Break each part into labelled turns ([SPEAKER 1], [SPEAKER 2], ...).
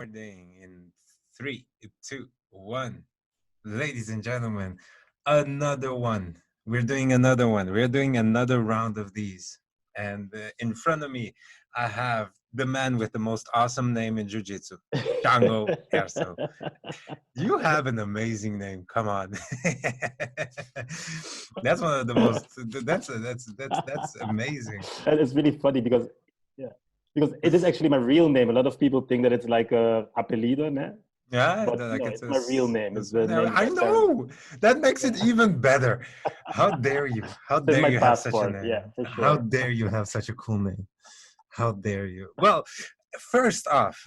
[SPEAKER 1] recording in three, two, one. Ladies and gentlemen, another one. We're doing another one. We're doing another round of these. And in front of me, I have the man with the most awesome name in Jiu-Jitsu, Chango Eersel. You have an amazing name. Come on. That's one of the most. That's amazing.
[SPEAKER 2] And it's really funny yeah, because it is actually my real name. A lot of people think that it's like a apellido, né?
[SPEAKER 1] Yeah,
[SPEAKER 2] But
[SPEAKER 1] like
[SPEAKER 2] no,
[SPEAKER 1] it's
[SPEAKER 2] it's my real name. It's the name of
[SPEAKER 1] I
[SPEAKER 2] my parents.
[SPEAKER 1] know that makes it even better. How dare you? How
[SPEAKER 2] It's
[SPEAKER 1] dare
[SPEAKER 2] my
[SPEAKER 1] you have such a
[SPEAKER 2] passport. Yeah,
[SPEAKER 1] name?
[SPEAKER 2] for
[SPEAKER 1] How
[SPEAKER 2] sure.
[SPEAKER 1] dare you have such a cool name? How dare you? Well, first off,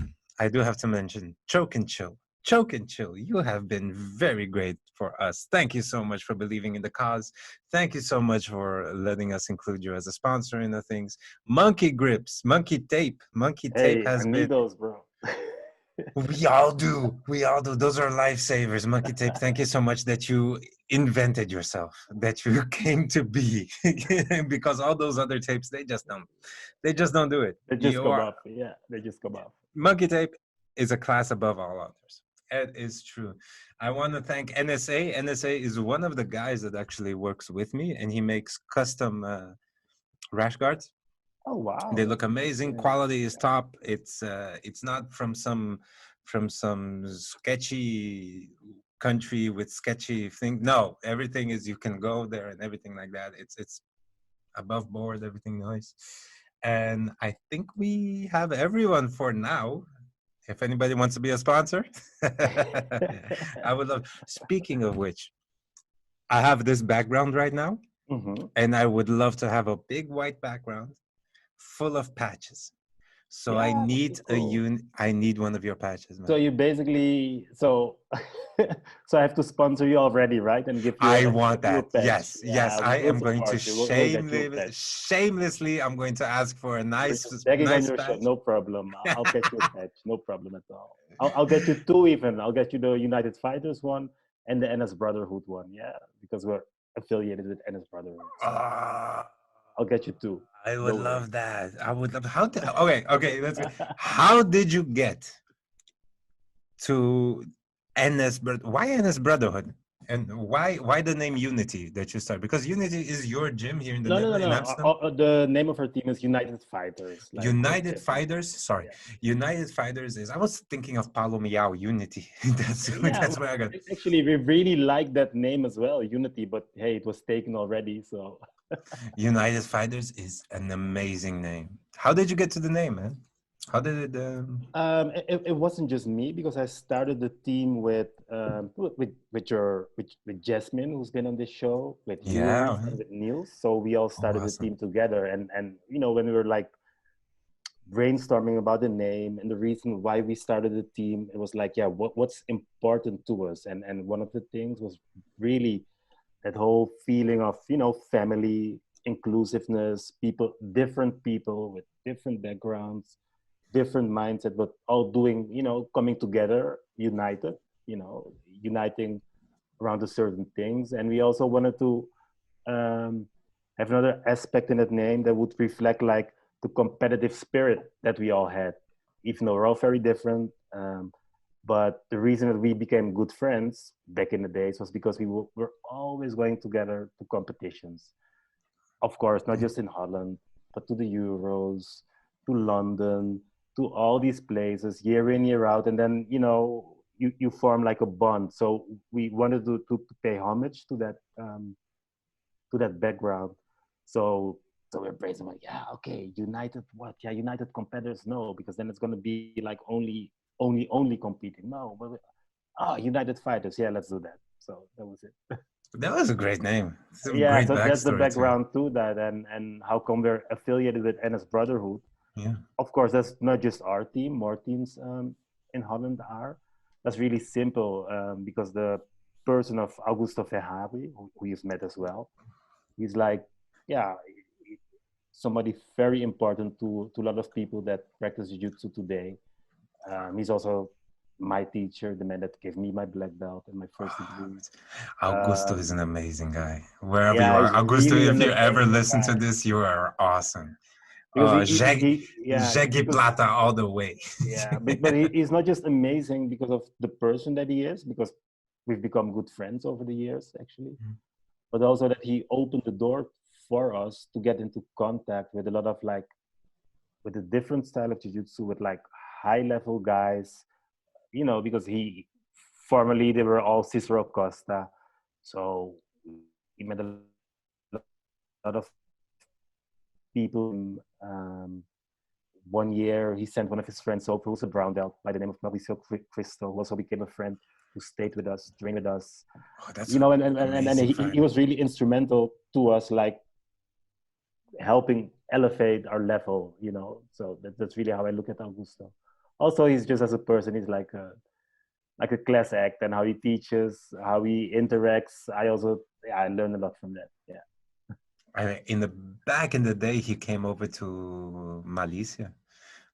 [SPEAKER 1] I do have to mention Choke and Chill. Choke and Chill, you have been very great for us. Thank you so much for believing in the cause. Thank you so much for letting us include you as a sponsor in the things. Monkey Grips, Monkey Tape. Monkey Tape
[SPEAKER 2] Hey, I
[SPEAKER 1] has
[SPEAKER 2] need
[SPEAKER 1] been.
[SPEAKER 2] those, bro.
[SPEAKER 1] We all do. We all do. Those are lifesavers. Monkey Tape, thank you so much that you invented yourself, that you came to be. Because all those other tapes, they just don't do it.
[SPEAKER 2] They just
[SPEAKER 1] You
[SPEAKER 2] come
[SPEAKER 1] are
[SPEAKER 2] up. Yeah, they just come up.
[SPEAKER 1] Monkey Tape is a class above all others. It is true. I want to thank NSA. NSA is one of the guys that actually works with me, and he makes custom rash guards.
[SPEAKER 2] Oh
[SPEAKER 1] They
[SPEAKER 2] wow,
[SPEAKER 1] look
[SPEAKER 2] that's
[SPEAKER 1] amazing.
[SPEAKER 2] really nice.
[SPEAKER 1] Quality is top. It's not from some sketchy country with sketchy thing. No, everything is, you can go there and everything like that. It's above board, everything nice. And I think we have everyone for now. If anybody wants to be a sponsor, I would love. Speaking of which, I have this background right now,
[SPEAKER 2] Hmm.
[SPEAKER 1] and I would love to have a big white background full of patches. So I
[SPEAKER 2] Yeah, that'd be
[SPEAKER 1] need
[SPEAKER 2] cool.
[SPEAKER 1] I need one of your patches,
[SPEAKER 2] So
[SPEAKER 1] man.
[SPEAKER 2] you basically so I have to sponsor you already, right? And
[SPEAKER 1] I
[SPEAKER 2] give
[SPEAKER 1] want
[SPEAKER 2] you a
[SPEAKER 1] that.
[SPEAKER 2] patch.
[SPEAKER 1] Yes,
[SPEAKER 2] Yeah,
[SPEAKER 1] yes. I
[SPEAKER 2] we'll
[SPEAKER 1] am going to
[SPEAKER 2] support you. We'll get you a patch.
[SPEAKER 1] shamelessly, I'm going to ask for a
[SPEAKER 2] We're
[SPEAKER 1] nice,
[SPEAKER 2] just begging on
[SPEAKER 1] nice
[SPEAKER 2] your show.
[SPEAKER 1] patch.
[SPEAKER 2] No problem. I'll get you a patch. No problem at all. I'll get you two even. I'll get you the United Fighters one and the NS Brotherhood one. Yeah, because we're affiliated with NS Brotherhood. So
[SPEAKER 1] Ah,
[SPEAKER 2] I'll get you two.
[SPEAKER 1] I would
[SPEAKER 2] Don't worry.
[SPEAKER 1] love that. I would love. Okay, okay. Let's go. How did you get to why NS Brotherhood? And why the name Unity that you start? Because Unity is your gym here in the
[SPEAKER 2] No, no, no,
[SPEAKER 1] Netherlands, in
[SPEAKER 2] no.
[SPEAKER 1] Amsterdam.
[SPEAKER 2] The name of our team is United Fighters. Like it's
[SPEAKER 1] United
[SPEAKER 2] different.
[SPEAKER 1] Fighters. Sorry,
[SPEAKER 2] Yeah.
[SPEAKER 1] United Fighters is. I was thinking of Paulo Miao Unity. that's
[SPEAKER 2] Yeah,
[SPEAKER 1] that's where I got
[SPEAKER 2] actually, we really like that name as well, Unity. But hey, it was taken already. So
[SPEAKER 1] United Fighters is an amazing name. How did you get to the name, man? How did it?
[SPEAKER 2] it wasn't just me because I started the team with Jasmine, who's been on this show, with Yuri
[SPEAKER 1] Yeah.
[SPEAKER 2] and with Niels. So we all
[SPEAKER 1] Oh,
[SPEAKER 2] started the
[SPEAKER 1] awesome.
[SPEAKER 2] team together, and when we were like brainstorming about the name and the reason why we started the team, it was like, yeah, what's important to us, and one of the things was really that whole feeling of family, inclusiveness, people with different backgrounds, different mindset, but all doing, coming together, uniting around the certain things. And we also wanted to um, have another aspect in that name that would reflect like the competitive spirit that we all had, even though we're all very different. But the reason that we became good friends back in the days was because were always going together to competitions. Of course, not just in Holland, but to the Euros, to London, to all these places year in, year out. And then, you form like a bond. So we wanted to pay homage to that background. So so we're praising like, yeah, okay, United what? Yeah, United competitors, no, because then it's gonna be like only competing. No, United Fighters, yeah, let's do that. So that was it.
[SPEAKER 1] That was a great name. It's a
[SPEAKER 2] Yeah,
[SPEAKER 1] great
[SPEAKER 2] so that's the
[SPEAKER 1] backstory too.
[SPEAKER 2] background to that, and how come we're affiliated with NS Brotherhood.
[SPEAKER 1] Yeah.
[SPEAKER 2] Of course, that's not just our team. More teams in Holland are. That's really simple because the person of Augusto Ferrari, who you've met as well, he's like, yeah, somebody very important to a lot of people that practice jiu-jitsu today. He's also my teacher, the man that gave me my black belt and my first degree.
[SPEAKER 1] Augusto is
[SPEAKER 2] Um,
[SPEAKER 1] an amazing guy. Wherever you
[SPEAKER 2] yeah,
[SPEAKER 1] are,
[SPEAKER 2] he's
[SPEAKER 1] Augusto,
[SPEAKER 2] really
[SPEAKER 1] if
[SPEAKER 2] an
[SPEAKER 1] you ever
[SPEAKER 2] amazing
[SPEAKER 1] listen to
[SPEAKER 2] guy.
[SPEAKER 1] this, you are awesome.
[SPEAKER 2] because yeah,
[SPEAKER 1] Jaggy
[SPEAKER 2] because
[SPEAKER 1] Plata all the way.
[SPEAKER 2] yeah, but he's not just amazing because of the person that he is, because we've become good friends over the years actually, but also that he opened the door for us to get into contact with a lot of like with a different style of jiu-jitsu with like high level guys, you know, because he formerly they were all Cicero Costa, so he met a lot of people. 1 year he sent one of his friends over who's a brown belt by the name of Mauricio Cristo, who also became a friend, who stayed with us, trained with us,
[SPEAKER 1] Oh, that's
[SPEAKER 2] you know, and
[SPEAKER 1] amazing,
[SPEAKER 2] he was really instrumental to us, like helping elevate our level, you know. So that's really how I look at Augusto. Also, he's just as a person, he's like a class act, and how he teaches, how he interacts. I also, yeah, I learned a lot from that. Yeah.
[SPEAKER 1] in the back in the day, he came over to Malaysia.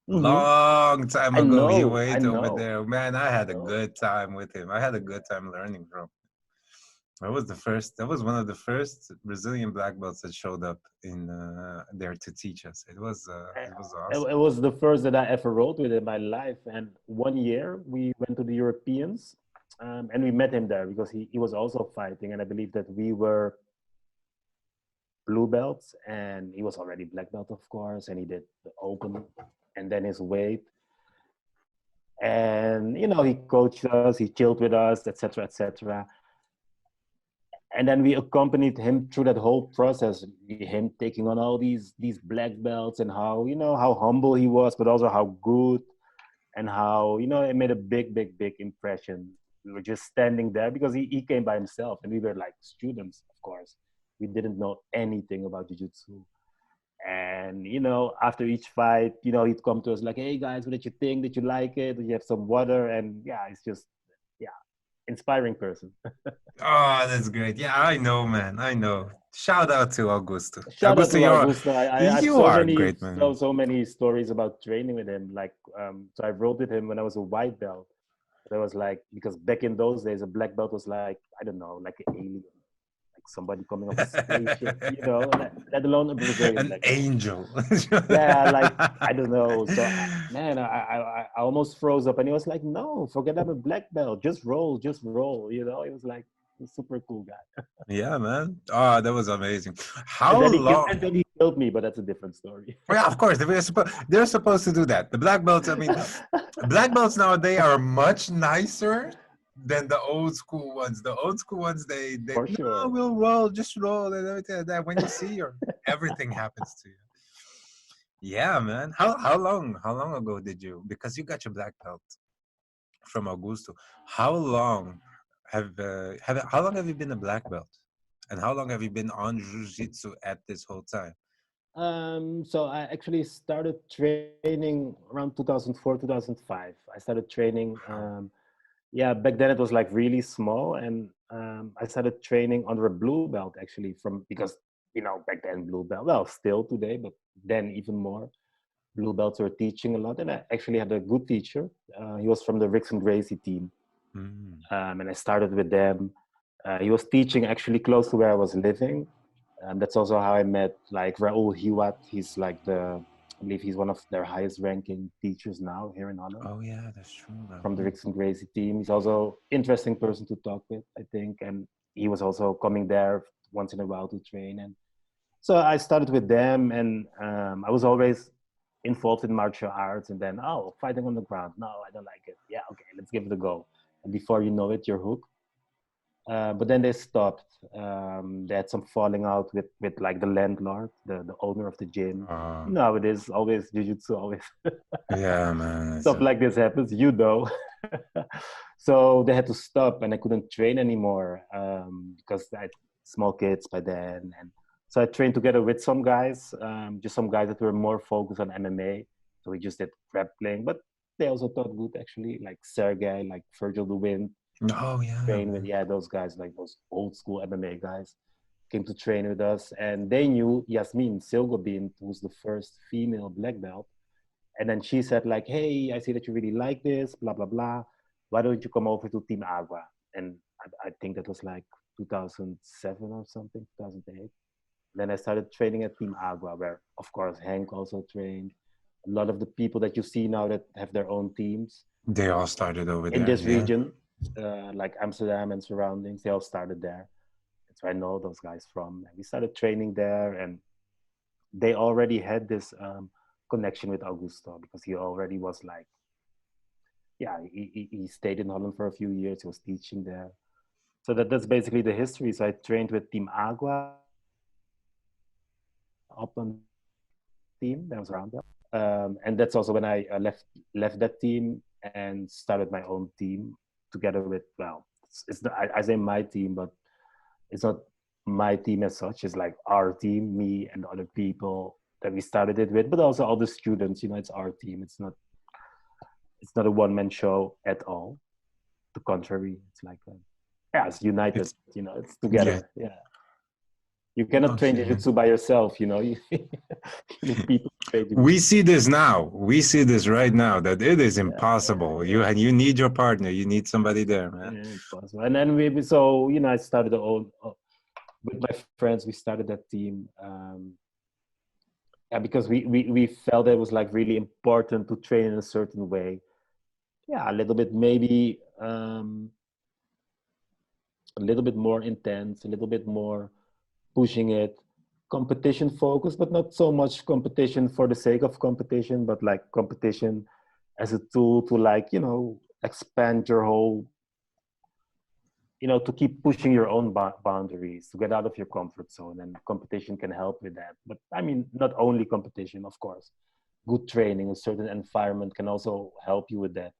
[SPEAKER 2] Mm-hmm.
[SPEAKER 1] Long time ago, he
[SPEAKER 2] I
[SPEAKER 1] went over
[SPEAKER 2] know,
[SPEAKER 1] there. Man, I
[SPEAKER 2] I
[SPEAKER 1] had a
[SPEAKER 2] know.
[SPEAKER 1] good time with him. I had a good time learning from. That was the first. That was one of the first Brazilian black belts that showed up in there to teach us. It was
[SPEAKER 2] It
[SPEAKER 1] awesome.
[SPEAKER 2] was the first that I ever rode with in my life. And 1 year we went to the Europeans, and we met him there because he was also fighting. And I believe that we were blue belts and he was already black belt, of course. And he did the open and then his weight. And, you know, he coached us, he chilled with us, etc., etc. And then we accompanied him through that whole process, him taking on all these black belts, and how, you know, how humble he was, but also how good, and how, you know, it made a big impression. We were just standing there because he came by himself, and we were like students, of course. We didn't know anything about jiu-jitsu. And, you know, after each fight, you know, he'd come to us like, hey guys, what did you think? Did you like it? Did you have some water? And yeah, it's just, yeah, inspiring person.
[SPEAKER 1] Oh, that's great. Yeah, I know, man. I know. Shout out to Augusto.
[SPEAKER 2] Shout out to
[SPEAKER 1] You're
[SPEAKER 2] Augusto. I have
[SPEAKER 1] you
[SPEAKER 2] so
[SPEAKER 1] are a
[SPEAKER 2] many
[SPEAKER 1] great man.
[SPEAKER 2] so many stories about training with him. Like, so I rode with him when I was a white belt. That was like, because back in those days, a black belt was like, I don't know, like an alien, like somebody coming off a spaceship, you know, let alone a Brazilian
[SPEAKER 1] An
[SPEAKER 2] black belt.
[SPEAKER 1] angel.
[SPEAKER 2] Yeah, like, I don't know. So man, I almost froze up, and he was like, no, forget I'm a black belt. Just roll. You know, it was like a super cool guy.
[SPEAKER 1] Yeah, man. Oh, that was amazing. How long?
[SPEAKER 2] And then he killed me, but that's a different story.
[SPEAKER 1] Well, yeah, of course, they're supposed to do that. The black belts, I mean, black belts nowadays are much nicer than the old school ones. The old school ones, they
[SPEAKER 2] For
[SPEAKER 1] no,
[SPEAKER 2] sure.
[SPEAKER 1] we'll roll, just roll, and everything like that. When you see your everything happens to you. Yeah, man. How long ago did you? Because you got your black belt from Augusto. How long how long have you been a black belt? And how long have you been on jiu-jitsu at this whole time?
[SPEAKER 2] So I actually started training around 2004, 2005. I started training.
[SPEAKER 1] Wow.
[SPEAKER 2] Yeah, back then it was like really small, and I started training under a blue belt actually, from because, you know, back then blue belt, well, still today, but then even more. Blue belts were teaching a lot, and I actually had a good teacher. He was from the Ricks and Gracie team,
[SPEAKER 1] Mm.
[SPEAKER 2] and I started with them. He was teaching actually close to where I was living. That's also how I met like Raul Hiwat. He's like I believe he's one of their highest ranking teachers now here in Holland,
[SPEAKER 1] Oh yeah, that's true.
[SPEAKER 2] from the
[SPEAKER 1] Rahul.
[SPEAKER 2] Ricks and Gracie team. He's also interesting person to talk with, I think, and he was also coming there once in a while to train. And so I started with them, and I was always involved in martial arts. And then, oh, fighting on the ground, no, I don't like it. Yeah, okay, let's give it a go. And before you know it, you're hooked. But then they stopped. They had some falling out with like the landlord, the owner of the gym.
[SPEAKER 1] Uh,
[SPEAKER 2] You know how it is. Always jiu-jitsu, always
[SPEAKER 1] yeah, man.
[SPEAKER 2] stuff like this happens. You know. So they had to stop, and I couldn't train anymore, because I had small kids by then. And so I trained together with some guys, just some guys that were more focused on MMA. So we just did grappling, but they also taught good actually, like Sergey, like Virgil the Wind,
[SPEAKER 1] Oh yeah,
[SPEAKER 2] train with,
[SPEAKER 1] man.
[SPEAKER 2] yeah, those guys, like those old school MMA guys, came to train with us, and they knew Yasmin Silgobin, who's the first female black belt. And then she said like, hey, I see that you really like this, blah blah blah. Why don't you come over to Team Agua? And I think that was like 2007 or something, 2008. Then I started training at Team Agua, where of course Hank also trained. A lot of the people that you see now that have their own teams
[SPEAKER 1] They all started over
[SPEAKER 2] in
[SPEAKER 1] there.
[SPEAKER 2] this
[SPEAKER 1] Yeah.
[SPEAKER 2] region, like Amsterdam and surroundings, they all started there. That's where I know those guys from. And we started training there, and they already had this connection with Augusto because he already was like, yeah, he stayed in Holland for a few years. He was teaching there. So that's basically the history. So I trained with Team Agua, Upland team that was around that. And that's also when I left that team and started my own team together with, well, it's not, I say my team, but it's not my team as such. It's like our team, me and other people that we started it with, but also all the students. You know, it's our team. It's not a one-man show at all. The contrary, it's like it's united. You know, it's together. Yeah. You cannot train jiu-jitsu by yourself, you know. You need people to train jiu-jitsu.
[SPEAKER 1] We see this now. We see this right now that it is impossible. You need your partner. You need somebody there, man.
[SPEAKER 2] Yeah, it's possible. And then I started with my friends. We started that team. Because we felt it was like really important to train in a certain way. Yeah, a little bit maybe a little bit more intense, a little bit more pushing it, competition focused, but not so much competition for the sake of competition, but like competition as a tool to, like, you know, expand your whole, you know, to keep pushing your own boundaries, to get out of your comfort zone, and competition can help with that. But I mean, not only competition, of course, good training, a certain environment can also help you with that.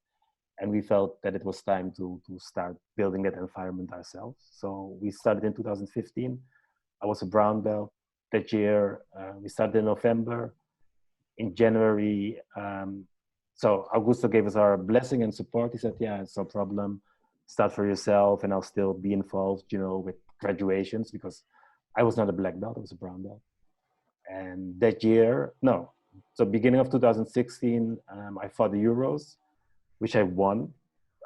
[SPEAKER 2] And we felt that it was time to start building that environment ourselves. So we started in 2015. I was a brown belt that year. We started in November. In January, so Augusto gave us our blessing and support. He said, yeah, it's no problem. Start for yourself, and I'll still be involved, you know, with graduations, because I was not a black belt, I was a brown belt. And that year, so beginning of 2016, I fought the Euros, which I won.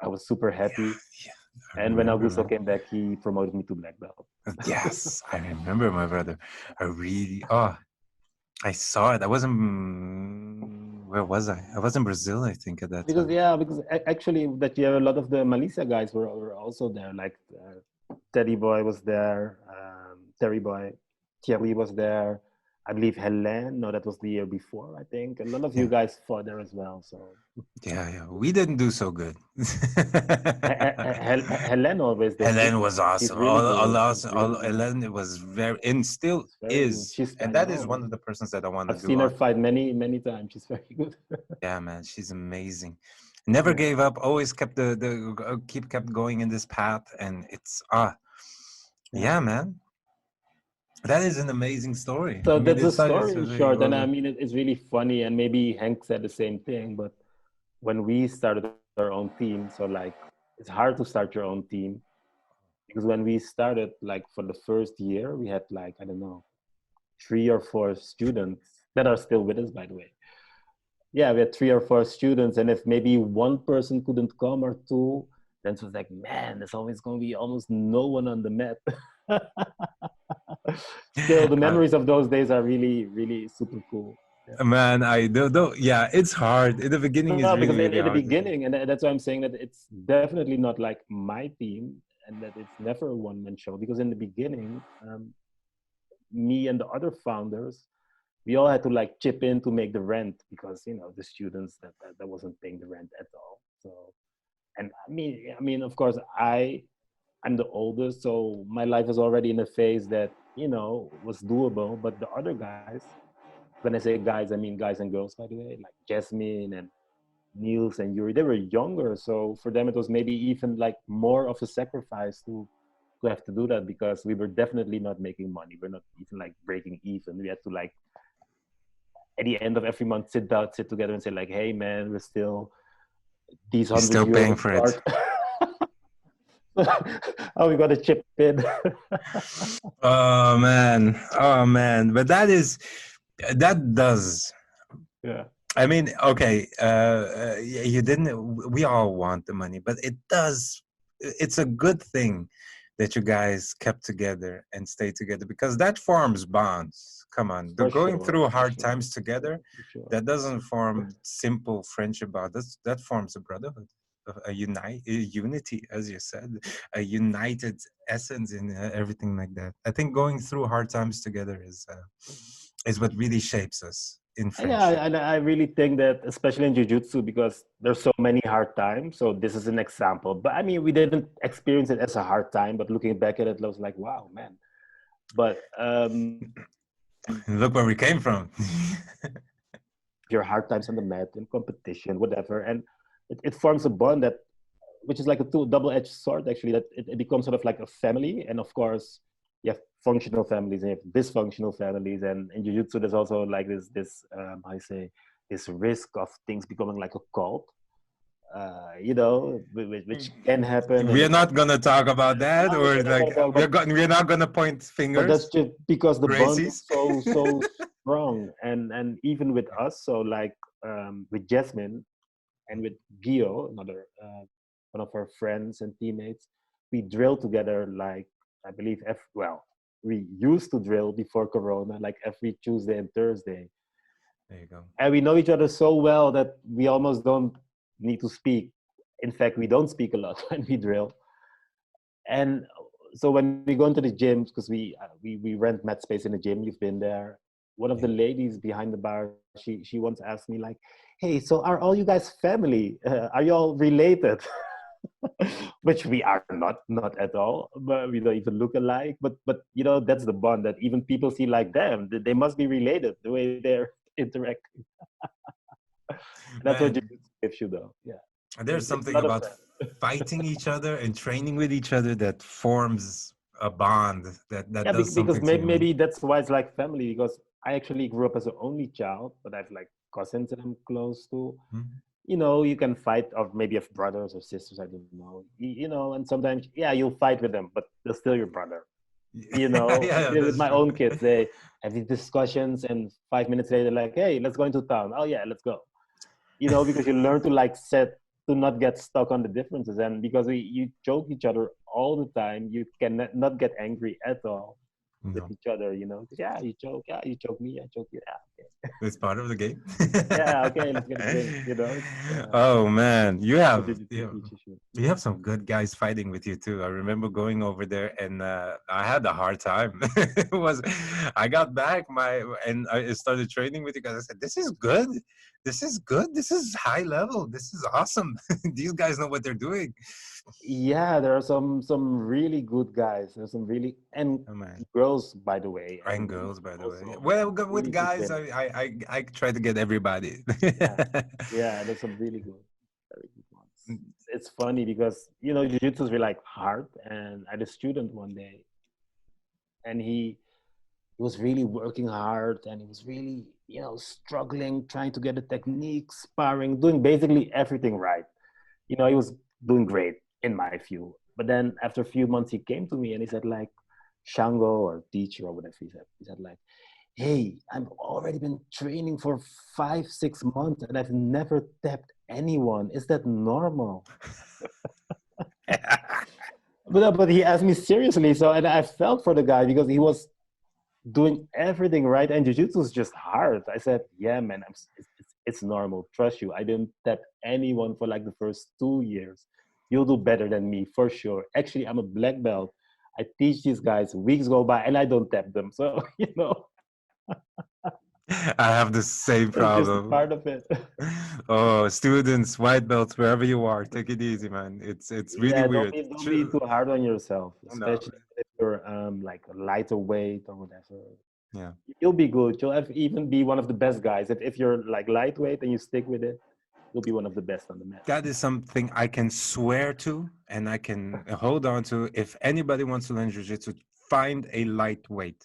[SPEAKER 2] I was super happy. And when Augusto came back, he promoted me to black belt.
[SPEAKER 1] Yes, I remember, my brother. I saw it. I wasn't. Where was I? I was in Brazil, I think, at that time.
[SPEAKER 2] Because actually that year, a lot of the Malaysia guys were also there. Like Teddy Boy was there, Thierry was there. I believe Helen. No, that was the year before, I think. A lot of you guys fought there as well. So
[SPEAKER 1] yeah, we didn't do so good.
[SPEAKER 2] Helen always did.
[SPEAKER 1] Helen was awesome.
[SPEAKER 2] Really
[SPEAKER 1] Helen was very, and still is. And that is one of the persons that I want to do.
[SPEAKER 2] I've seen her fight many, many times. She's very good.
[SPEAKER 1] Yeah, man, she's amazing. Never gave up. Always kept kept going in this path, and it's yeah, man. That is an amazing story.
[SPEAKER 2] So that's the story in short. And I mean, it's really funny. And maybe Hank said the same thing. But when we started our own team, so like, it's hard to start your own team. Because when we started, like, for the first year, we had, like, I don't know, 3 or 4 students that are still with us, by the way. Yeah, we had 3 or 4 students. And if maybe one person couldn't come or 2, then it was like, man, there's always going to be almost no one on the mat. Still, the memories of those days are really, really super cool.
[SPEAKER 1] Yeah. Man, I don't. Yeah, it's hard in the beginning. It's really, really
[SPEAKER 2] in the
[SPEAKER 1] hard.
[SPEAKER 2] Beginning, and that's why I'm saying that it's definitely not like my team, and that it's never a one-man show. Because in the beginning, me and the other founders, we all had to, like, chip in to make the rent, because, you know, the students that wasn't paying the rent at all. So, and I mean, of course, I'm the oldest, so my life is already in a phase that, you know, was doable. But the other guys, when I say guys, I mean guys and girls, by the way, like Jasmine and Niels and Yuri, they were younger. So for them, it was maybe even like more of a sacrifice to have to do that, because we were definitely not making money. We're not even like breaking even. We had to, like, at the end of every month, sit together and say, like, hey man, we're still these 100
[SPEAKER 1] still
[SPEAKER 2] euros
[SPEAKER 1] paying for it.
[SPEAKER 2] Oh, we got to chip in.
[SPEAKER 1] Oh man, but that does.
[SPEAKER 2] Yeah.
[SPEAKER 1] I mean, okay, you didn't. We all want the money, but it does. It's a good thing that you guys kept together and stayed together, because that forms bonds. Come on, they're
[SPEAKER 2] For
[SPEAKER 1] going
[SPEAKER 2] sure,
[SPEAKER 1] through
[SPEAKER 2] for
[SPEAKER 1] hard
[SPEAKER 2] sure,
[SPEAKER 1] times together.
[SPEAKER 2] for sure.
[SPEAKER 1] That doesn't form simple friendship bond. That forms a brotherhood, a unity, as you said, a united essence in everything like that. I think going through hard times together is what really shapes us in
[SPEAKER 2] Yeah,
[SPEAKER 1] friendship.
[SPEAKER 2] and I really think that, especially in jiu-jitsu, because there's so many hard times. So this is an example. But I mean, we didn't experience it as a hard time, but looking back at it, I was like, wow, man. But
[SPEAKER 1] And look where we came from.
[SPEAKER 2] your hard times on the mat, in competition, whatever, and it forms a bond that, which is like a double-edged sword, actually. That it becomes sort of like a family, and of course, you have functional families and you have dysfunctional families, and in jiu-jitsu, there's also like this I say this risk of things becoming like a cult, which can happen, and
[SPEAKER 1] We're
[SPEAKER 2] it's
[SPEAKER 1] not gonna talk about that,
[SPEAKER 2] no,
[SPEAKER 1] or
[SPEAKER 2] we're not
[SPEAKER 1] like
[SPEAKER 2] gonna talk,
[SPEAKER 1] we're not gonna point
[SPEAKER 2] but that's
[SPEAKER 1] fingers,
[SPEAKER 2] just because the bond is
[SPEAKER 1] Gracies.
[SPEAKER 2] so strong, and even with us, so like with Jasmine and with Gio, another one of our friends and teammates, we drill together like I believe we used to drill before Corona, like every Tuesday and Thursday,
[SPEAKER 1] There you go.
[SPEAKER 2] and we know each other so well that we almost don't need to speak. In fact, we don't speak a lot when we drill, and so when we go into the gyms, because we rent mat space in the gym, you've been there. One of
[SPEAKER 1] Yeah.
[SPEAKER 2] the ladies behind the bar, she once asked me like, "Hey, so are all you guys family? Are you all related?" Which we are not at all, but we don't even look alike. But that's the bond that even people see like them. They must be related the way they're interacting. And that's what
[SPEAKER 1] Man,
[SPEAKER 2] jiu-jitsu gives you, though. Yeah,
[SPEAKER 1] there's
[SPEAKER 2] it's
[SPEAKER 1] something
[SPEAKER 2] not a
[SPEAKER 1] about
[SPEAKER 2] friend.
[SPEAKER 1] fighting each other and training with each other that forms a bond that
[SPEAKER 2] Yeah,
[SPEAKER 1] does
[SPEAKER 2] because
[SPEAKER 1] something to
[SPEAKER 2] maybe
[SPEAKER 1] you, man.
[SPEAKER 2] maybe that's why it's like family. Because I actually grew up as an only child, but I've like cousins that I'm close to.
[SPEAKER 1] Mhm.
[SPEAKER 2] You can fight, or maybe have brothers or sisters. I don't know. And sometimes, yeah, you'll fight with them, but they're still your brother.
[SPEAKER 1] Yeah,
[SPEAKER 2] With
[SPEAKER 1] that's
[SPEAKER 2] my
[SPEAKER 1] true.
[SPEAKER 2] own kids, they have these discussions, and 5 minutes later, like, hey, let's go into town. Oh yeah, let's go. Because you learn to like set to not get stuck on the differences, and because you joke each other all the time, you can not get angry at all with
[SPEAKER 1] No,
[SPEAKER 2] each other. 'Cause, yeah, you joke me, I joke you. Yeah, okay,
[SPEAKER 1] it's part of the game.
[SPEAKER 2] yeah, okay, let's get a drink.
[SPEAKER 1] Oh man,
[SPEAKER 2] That's what jiu-jitsu teaches you.
[SPEAKER 1] you have some good guys fighting with you too. I remember going over there and I had a hard time. It was I got back and I started training with you guys. I said, "This is good. This is good. This is high level. This is awesome. These guys know what they're doing."
[SPEAKER 2] Yeah, there are some really good guys. There's some really and
[SPEAKER 1] Oh man.
[SPEAKER 2] girls, by the way, and
[SPEAKER 1] And
[SPEAKER 2] women
[SPEAKER 1] girls, by the way.
[SPEAKER 2] also.
[SPEAKER 1] Well, with
[SPEAKER 2] Really good
[SPEAKER 1] guys,
[SPEAKER 2] women.
[SPEAKER 1] I try to get everybody.
[SPEAKER 2] Yeah, yeah, there's some really good, very good ones. It's funny because jiu-jitsu is really like hard, and I had a student one day, and he was really working hard, and he was really struggling, trying to get the technique, sparring, doing basically everything right. He was doing great in my view. But then after a few months, he came to me and he said like, Shango or teacher or whatever he said like, hey, I've already been training for 5 6 months and I've never tapped anyone. Is that normal? But he asked me seriously, so and I felt for the guy because he was doing everything right, and jiu-jitsu is just hard. I said, yeah, man, it's normal. Trust you. I didn't tap anyone for like the first 2 years. You'll do better than me for sure. Actually, I'm a black belt. I teach these guys. Weeks go by and I don't tap them. So
[SPEAKER 1] I have the same
[SPEAKER 2] it's just a
[SPEAKER 1] problem.
[SPEAKER 2] part of it.
[SPEAKER 1] Oh, students, white belts, wherever you are, take it easy, man. It's really
[SPEAKER 2] Yeah, don't
[SPEAKER 1] weird.
[SPEAKER 2] be don't be too hard on yourself,
[SPEAKER 1] No,
[SPEAKER 2] especially if you're like a lighter weight or whatever.
[SPEAKER 1] yeah.
[SPEAKER 2] You'll be good. You'll even be one of the best guys. If you're like lightweight and you stick with it, you'll be one of the best on the mat.
[SPEAKER 1] That is something I can swear to and I can hold on to. If anybody wants to learn jiu-jitsu, find a lightweight.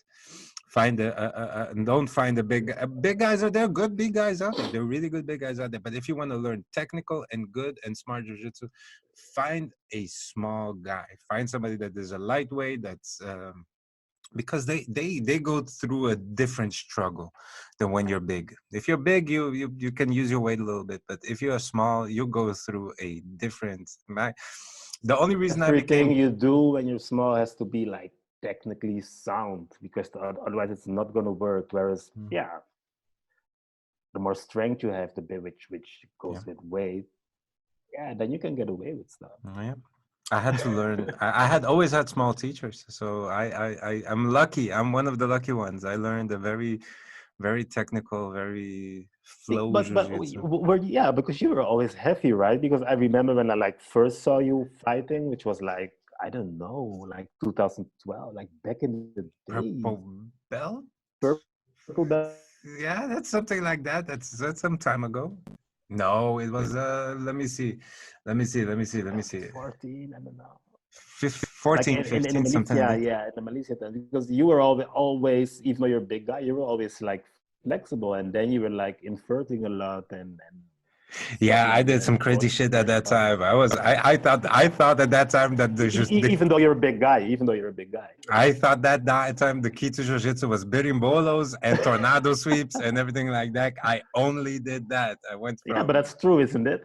[SPEAKER 1] Find and don't find a big guys are there, good big guys out there. They're really good big guys out there. But if you want to learn technical and good and smart jiu-jitsu, find a small guy. Find somebody that is a lightweight that's because they go through a different struggle than when you're big. If you're big, you can use your weight a little bit, but if you're small, you go through a different The only reason I
[SPEAKER 2] Everything
[SPEAKER 1] became
[SPEAKER 2] you do when you're small has to be like technically sound because otherwise it's not going to work. Whereas, yeah, the more strength you have, the bit which
[SPEAKER 1] yeah,
[SPEAKER 2] goes with weight, yeah, then you can get away with stuff.
[SPEAKER 1] yeah. I had to learn. I had always had small teachers, so I'm lucky. I'm one of the lucky ones. I learned a very, very technical, very flow
[SPEAKER 2] But
[SPEAKER 1] jiu-jitsu.
[SPEAKER 2] were yeah, because you were always heavy, right? Because I remember when I like first saw you fighting, which was like I don't know, like 2012, like back in the days,
[SPEAKER 1] Purple belt?
[SPEAKER 2] purple belt.
[SPEAKER 1] Yeah, that's something like that. That's some time ago. No, it was let me see.
[SPEAKER 2] 14, I don't know. Like
[SPEAKER 1] 14,
[SPEAKER 2] in the
[SPEAKER 1] 15, something like
[SPEAKER 2] Malaysia,
[SPEAKER 1] that.
[SPEAKER 2] yeah, in the Malaysia time, because you were always, even though you're a big guy, you were always like flexible, and then you were like inverting a lot and stuff
[SPEAKER 1] Yeah, I
[SPEAKER 2] like
[SPEAKER 1] did
[SPEAKER 2] that,
[SPEAKER 1] some
[SPEAKER 2] and
[SPEAKER 1] crazy
[SPEAKER 2] going
[SPEAKER 1] shit
[SPEAKER 2] for
[SPEAKER 1] at
[SPEAKER 2] your
[SPEAKER 1] that
[SPEAKER 2] body.
[SPEAKER 1] time. I thought at that time that there's just
[SPEAKER 2] Even though you're a big guy, even though you're a big guy.
[SPEAKER 1] I thought that time the key to jiu-jitsu was birimbolos and tornado sweeps and everything like that. I only did that. I went
[SPEAKER 2] Yeah, but
[SPEAKER 1] from
[SPEAKER 2] that's true, isn't it?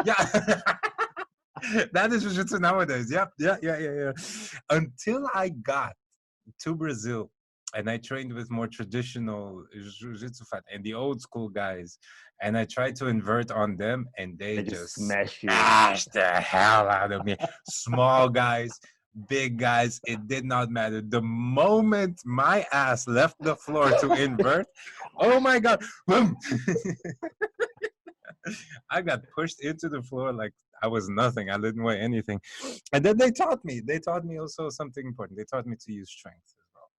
[SPEAKER 1] yeah. That is jiu-jitsu nowadays. Yep, yeah. Until I got to Brazil and I trained with more traditional jiu-jitsu fight and the old school guys, and I tried to invert on them, and they
[SPEAKER 2] They just
[SPEAKER 1] just
[SPEAKER 2] smash you.
[SPEAKER 1] smashed the hell out of me. Small guys, big guys, it did not matter. The moment my ass left the floor to invert, oh my god, boom. I got pushed into the floor like I was nothing. I didn't weigh anything. And then they taught me also something important. They taught me to use strength as well.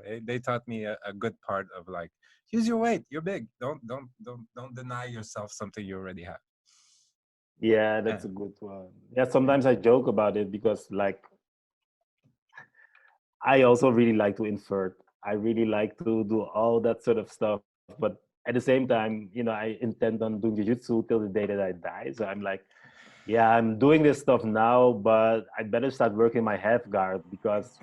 [SPEAKER 1] Right? They taught me a good part of like, use your weight. You're big. Don't deny yourself something you already have.
[SPEAKER 2] Yeah,
[SPEAKER 1] Yeah.
[SPEAKER 2] that's a good one. Yeah, sometimes I joke about it because like I also really like to invert. I really like to do all that sort of stuff. But at the same time, I intend on doing jiu-jitsu till the day that I die. So I'm like, yeah, I'm doing this stuff now, but I better start working my half guard because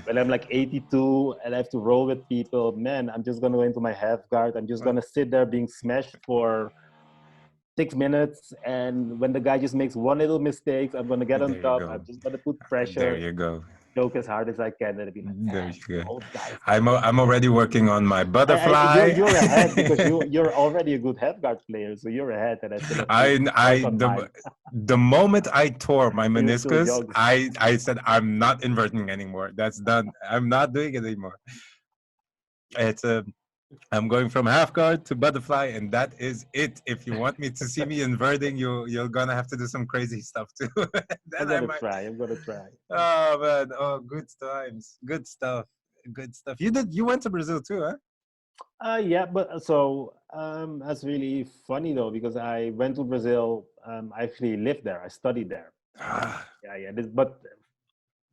[SPEAKER 2] when I'm like 82 and I have to roll with people, man, I'm just gonna go into my half guard. I'm just gonna sit there being smashed for 6 minutes, and when the guy just makes one little mistake, I'm gonna get on
[SPEAKER 1] There you
[SPEAKER 2] top.
[SPEAKER 1] go.
[SPEAKER 2] I'm just gonna put
[SPEAKER 1] There
[SPEAKER 2] pressure,
[SPEAKER 1] you go.
[SPEAKER 2] choke as hard as I can, and be like,
[SPEAKER 1] There
[SPEAKER 2] man,
[SPEAKER 1] you
[SPEAKER 2] the
[SPEAKER 1] go.
[SPEAKER 2] old guys.
[SPEAKER 1] I'm already working on my
[SPEAKER 2] You're
[SPEAKER 1] butterfly.
[SPEAKER 2] you're ahead because you're already a good half guard player, so you're ahead, and I still have to work
[SPEAKER 1] I
[SPEAKER 2] on mine.
[SPEAKER 1] the moment I tore my
[SPEAKER 2] You're still
[SPEAKER 1] meniscus,
[SPEAKER 2] young.
[SPEAKER 1] I said I'm not inverting anymore. That's done. I'm not doing it anymore. It's I'm going from half guard to butterfly, and that is it. If you want me to see me inverting, you're gonna have to do some crazy stuff too.
[SPEAKER 2] I'm
[SPEAKER 1] Then I
[SPEAKER 2] gonna
[SPEAKER 1] might.
[SPEAKER 2] try. I'm gonna try.
[SPEAKER 1] Oh man! Oh, good times. Good stuff. Good stuff. You went to Brazil too, huh?
[SPEAKER 2] Yeah, but so that's really funny though because I went to Brazil. I actually lived there. I studied there.
[SPEAKER 1] Ah,
[SPEAKER 2] Yeah. But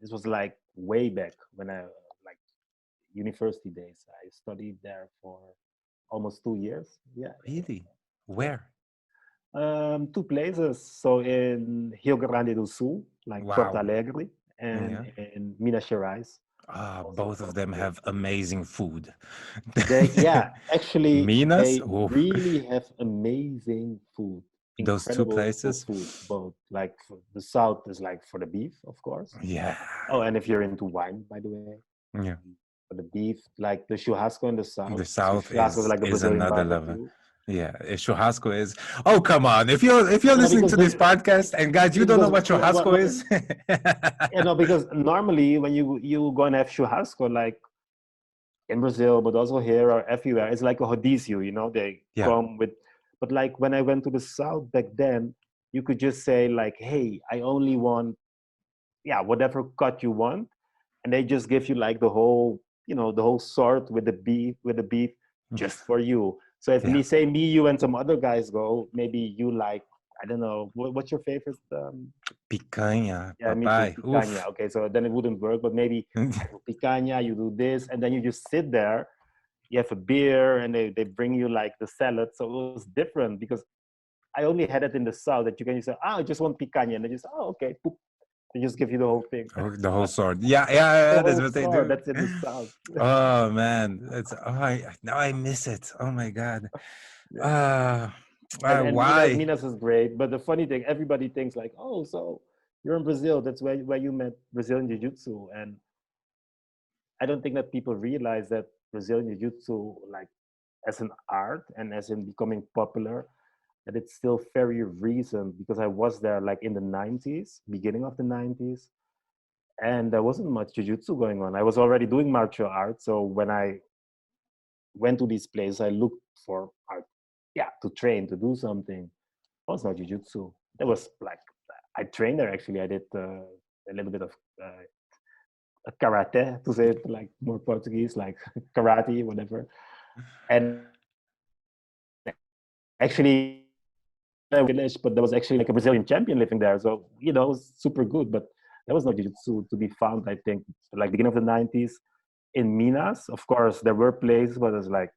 [SPEAKER 2] this was like way back when I like university days. I studied there for almost 2 years. Yeah.
[SPEAKER 1] really? Where?
[SPEAKER 2] Two places. So in Rio Grande do Sul, like Porto
[SPEAKER 1] Wow.
[SPEAKER 2] Alegre, and
[SPEAKER 1] Yeah.
[SPEAKER 2] in Minas Gerais, also
[SPEAKER 1] Both of
[SPEAKER 2] Porto
[SPEAKER 1] them have
[SPEAKER 2] Alegre.
[SPEAKER 1] amazing food.
[SPEAKER 2] Yeah, actually,
[SPEAKER 1] Minas,
[SPEAKER 2] they
[SPEAKER 1] oof.
[SPEAKER 2] really have amazing food,
[SPEAKER 1] Those two
[SPEAKER 2] incredible
[SPEAKER 1] places.
[SPEAKER 2] food. Both like the south is like for the beef, of course.
[SPEAKER 1] Yeah,
[SPEAKER 2] Oh, and if you're into wine, by the way,
[SPEAKER 1] yeah.
[SPEAKER 2] for the beef, like the churrasco in the south.
[SPEAKER 1] The
[SPEAKER 2] So
[SPEAKER 1] South
[SPEAKER 2] churrasco is like the
[SPEAKER 1] is
[SPEAKER 2] Brazilian
[SPEAKER 1] another level.
[SPEAKER 2] barbecue.
[SPEAKER 1] Yeah, churrasco is. Oh come on! If you're
[SPEAKER 2] No,
[SPEAKER 1] listening
[SPEAKER 2] because
[SPEAKER 1] to this podcast and guys, you don't know
[SPEAKER 2] because
[SPEAKER 1] what churrasco is.
[SPEAKER 2] because normally when you go and have churrasco, like in Brazil, but also here or everywhere. It's like a rodízio, they
[SPEAKER 1] Yeah,
[SPEAKER 2] come with, but like when I went to the South back then, you could just say like, hey, I only want, yeah, whatever cut you want. And they just give you like the whole sort with the beef just for you. So if
[SPEAKER 1] yeah.
[SPEAKER 2] me, you and some other guys go, maybe you like, I don't know, what's your favorite
[SPEAKER 1] Picanha,
[SPEAKER 2] yeah, me too.
[SPEAKER 1] papai.
[SPEAKER 2] Picanha.
[SPEAKER 1] Oof.
[SPEAKER 2] Okay, so then it wouldn't work, but maybe I do picanha, you do this, and then you just sit there. You have a beer, and they bring you like the salad. So it was different because I only had it in the south that you can just say, I just want picanha, and they just, oh, okay, poop. They just give you the whole thing.
[SPEAKER 1] Oh, the whole sword. Yeah.
[SPEAKER 2] The
[SPEAKER 1] That's
[SPEAKER 2] whole
[SPEAKER 1] what they
[SPEAKER 2] sword.
[SPEAKER 1] do.
[SPEAKER 2] That's in the south.
[SPEAKER 1] Oh man, now I miss it. Oh my god.
[SPEAKER 2] Yeah.
[SPEAKER 1] Uh,
[SPEAKER 2] And Minas
[SPEAKER 1] why?
[SPEAKER 2] Minas is great, but the funny thing, everybody thinks like, oh, so you're in Brazil. That's where you met Brazilian Jiu-Jitsu. And I don't think that people realize that Brazilian Jiu-Jitsu, like as an art and as in becoming popular, that it's still very recent because I was there like in the 90s, beginning of the 90s, and there wasn't much jiu-jitsu going on. I was already doing martial arts, so when I went to these places, I looked for art, yeah, to train, to do something. There was no jiu-jitsu. There was like, I trained there actually. I did a little bit of karate, to say it like more Portuguese, like karate, whatever. And actually, village, but there was actually like a Brazilian champion living there. So, you know, it was super good, but there was no jiu-jitsu to be found, I think, like beginning of the 90s in Minas. Of course, there were places, but it's like,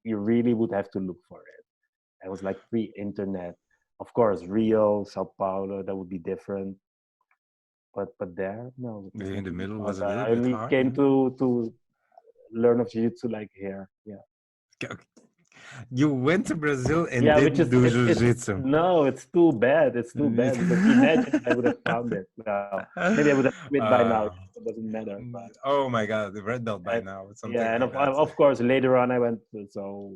[SPEAKER 2] you really would have to look for it. It was like pre-internet. Of course, Rio, Sao Paulo, that would be different. But there, no.
[SPEAKER 1] In the middle was a little
[SPEAKER 2] I
[SPEAKER 1] bit
[SPEAKER 2] only
[SPEAKER 1] hard.
[SPEAKER 2] came to learn of jiu-jitsu like here. Yeah.
[SPEAKER 1] You went to Brazil and
[SPEAKER 2] Yeah, which
[SPEAKER 1] didn't
[SPEAKER 2] is
[SPEAKER 1] do
[SPEAKER 2] it's
[SPEAKER 1] jiu-jitsu.
[SPEAKER 2] no, it's too bad. It's too bad because imagine if I would have found it. Well, maybe I would have quit by now.
[SPEAKER 1] Uh,
[SPEAKER 2] It doesn't matter. But
[SPEAKER 1] oh my God, the red belt by
[SPEAKER 2] and,
[SPEAKER 1] now, something
[SPEAKER 2] yeah, and
[SPEAKER 1] like that.
[SPEAKER 2] of course later on I went. So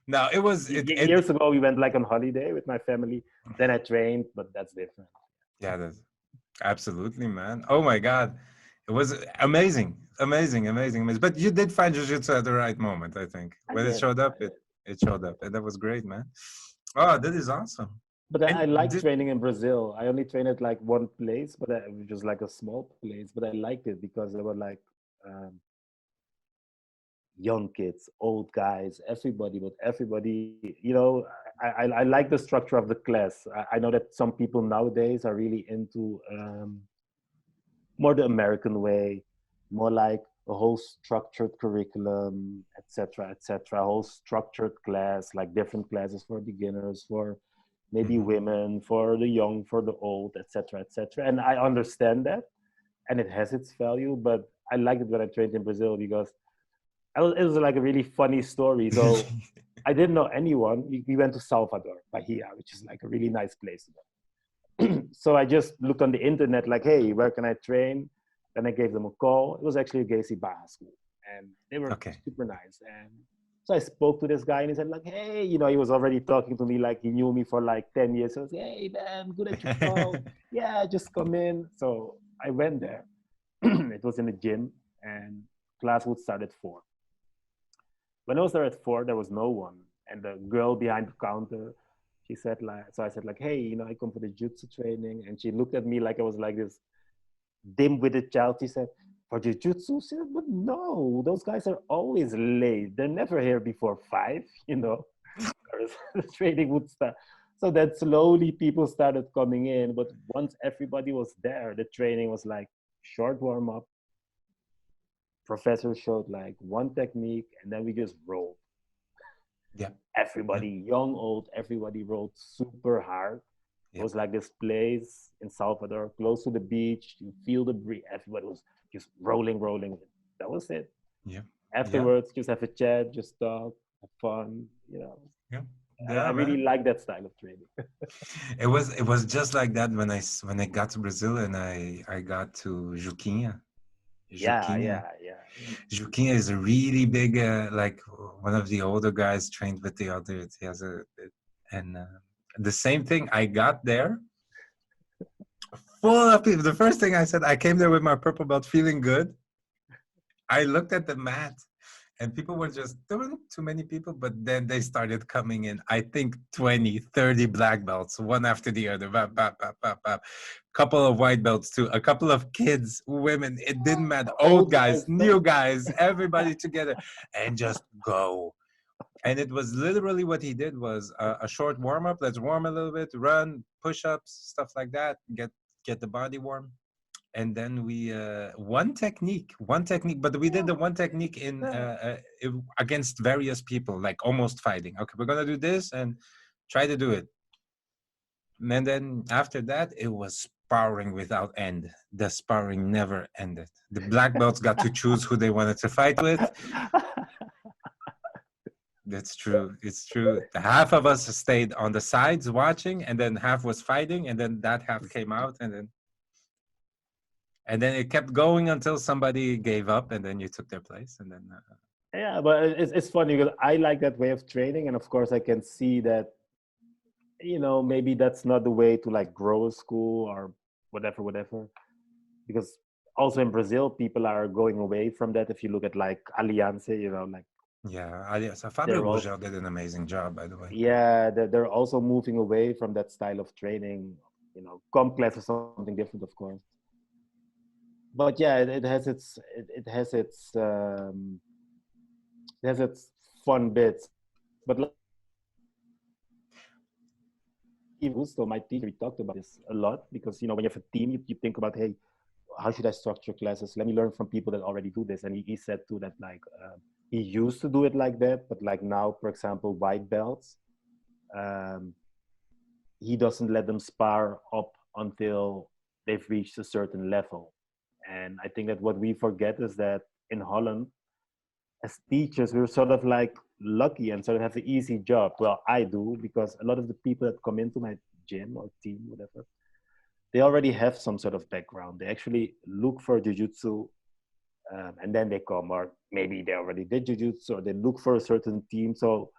[SPEAKER 1] No, it was it.
[SPEAKER 2] years ago we went like on holiday with my family. Then I trained, but that's different.
[SPEAKER 1] Yeah, that's absolutely, man. Oh my God, it was amazing, amazing, amazing, amazing. But you did find jiu-jitsu at the right moment, I think.
[SPEAKER 2] I
[SPEAKER 1] When it
[SPEAKER 2] did.
[SPEAKER 1] showed up,
[SPEAKER 2] I did.
[SPEAKER 1] it showed up, and that was great, man. Oh, that is awesome.
[SPEAKER 2] But I
[SPEAKER 1] And
[SPEAKER 2] like
[SPEAKER 1] did,
[SPEAKER 2] training in Brazil. I only trained at like one place, but it was just like a small place. But I liked it because there were like um, young kids, old guys, everybody, but everybody, you know, I like the structure of the class. I know that some people nowadays are really into more the American way, more like a whole structured curriculum, etc., etc., a whole structured class, like different classes for beginners, for maybe
[SPEAKER 1] mhm.
[SPEAKER 2] women, for the young, for the old, etc., etc. And I understand that, and it has its value, but I liked it when I trained in Brazil because it was like a really funny story. So I didn't know anyone. We went to Salvador, Bahia, which is like a really nice place. So I just looked on the internet, like, hey, where can I train? Then I gave them a call. It was actually a Gacy Baja school, and they were
[SPEAKER 1] Okay.
[SPEAKER 2] super nice. And so I spoke to this guy, and he said, like, hey, you know, he was already talking to me like he knew me for like 10 years. So I was, hey, man, good that you called. Yeah, just come in. So I went there. It was in the gym, and class would start at 4. When I was there at 4, there was no one. And the girl behind the counter, she said like, so I said like, hey, you know, I come for the jiu-jitsu training. And she looked at me like I was like this dim-witted child. She said, for jiu-jitsu? She said, but no, those guys are always late. They're never here before 5, you know, the training would start. So that slowly people started coming in. But once everybody was there, the training was like short warm-up. Professor showed like one technique, and then we just rolled.
[SPEAKER 1] Yeah. Yeah.
[SPEAKER 2] Everybody, young, old, everybody rolled super hard. It
[SPEAKER 1] Yeah.
[SPEAKER 2] was like this place in Salvador, close to the beach. You feel the breeze. Everybody was just rolling, rolling. That was it.
[SPEAKER 1] Yeah. Yeah.
[SPEAKER 2] Afterwards, just have a chat, just talk, have fun. You know,
[SPEAKER 1] Yeah.
[SPEAKER 2] I
[SPEAKER 1] Yeah,
[SPEAKER 2] really
[SPEAKER 1] man.
[SPEAKER 2] like that style of training.
[SPEAKER 1] It was just like that when I got to Brazil and I got to Juquinha.
[SPEAKER 2] Yeah,
[SPEAKER 1] Juquinha.
[SPEAKER 2] yeah, yeah, yeah.
[SPEAKER 1] Juquinha is a really big, like one of the older guys trained with the others. He has and the same thing. I got there full of people. The first thing I said, I came there with my purple belt, feeling good. I looked at the mat, and people were just, there weren't too many people, but then they started coming in. I think 20, 30 black belts, one after the other. Bap, bap, bap, bap, bap. Couple of white belts too, a couple of kids, women, it didn't matter. Old
[SPEAKER 2] Old
[SPEAKER 1] guys,
[SPEAKER 2] guys,
[SPEAKER 1] new guys, everybody together, and just go. And it was literally what he did was a short warm up. Let's warm a little bit, run, push ups, stuff like that. Get the body warm, and then we one technique, but we did the one technique in against various people, like almost fighting. Okay, we're gonna do this and try to do it, and then after that it was sparring without end. The sparring never ended. The black belts got to choose who they wanted to fight with. That's true. It's true. Half of us stayed on the sides watching, and then half was fighting, and then that half came out, and then it kept going until somebody gave up, and then you took their place, and then
[SPEAKER 2] Yeah, but it's funny because I like that way of training, and of course I can see that, maybe that's not the way to like grow a school or whatever. Because also in Brazil, people are going away from that. If you look at like Aliança, like
[SPEAKER 1] yeah. So Fabio
[SPEAKER 2] they're all,
[SPEAKER 1] Gurgel did an amazing job, by the way.
[SPEAKER 2] yeah, they're also moving away from that style of training. Complex or something different, of course. But yeah, it has its fun bits. But like, even Gusto, my teacher, we talked about this a lot because when you have a team, you think about, hey, how should I structure classes? Let me learn from people that already do this. And he said too that like he used to do it like that, but like now, for example, white belts, um, he doesn't let them spar up until they've reached a certain level. And I think that what we forget is that in Holland, as teachers, we're sort of like lucky and sort of have an easy job. Well, I do, because a lot of the people that come into my gym or team, whatever, they already have some sort of background. They actually look for jujutsu, and then they come, or maybe they already did jujutsu, or they look for a certain team. So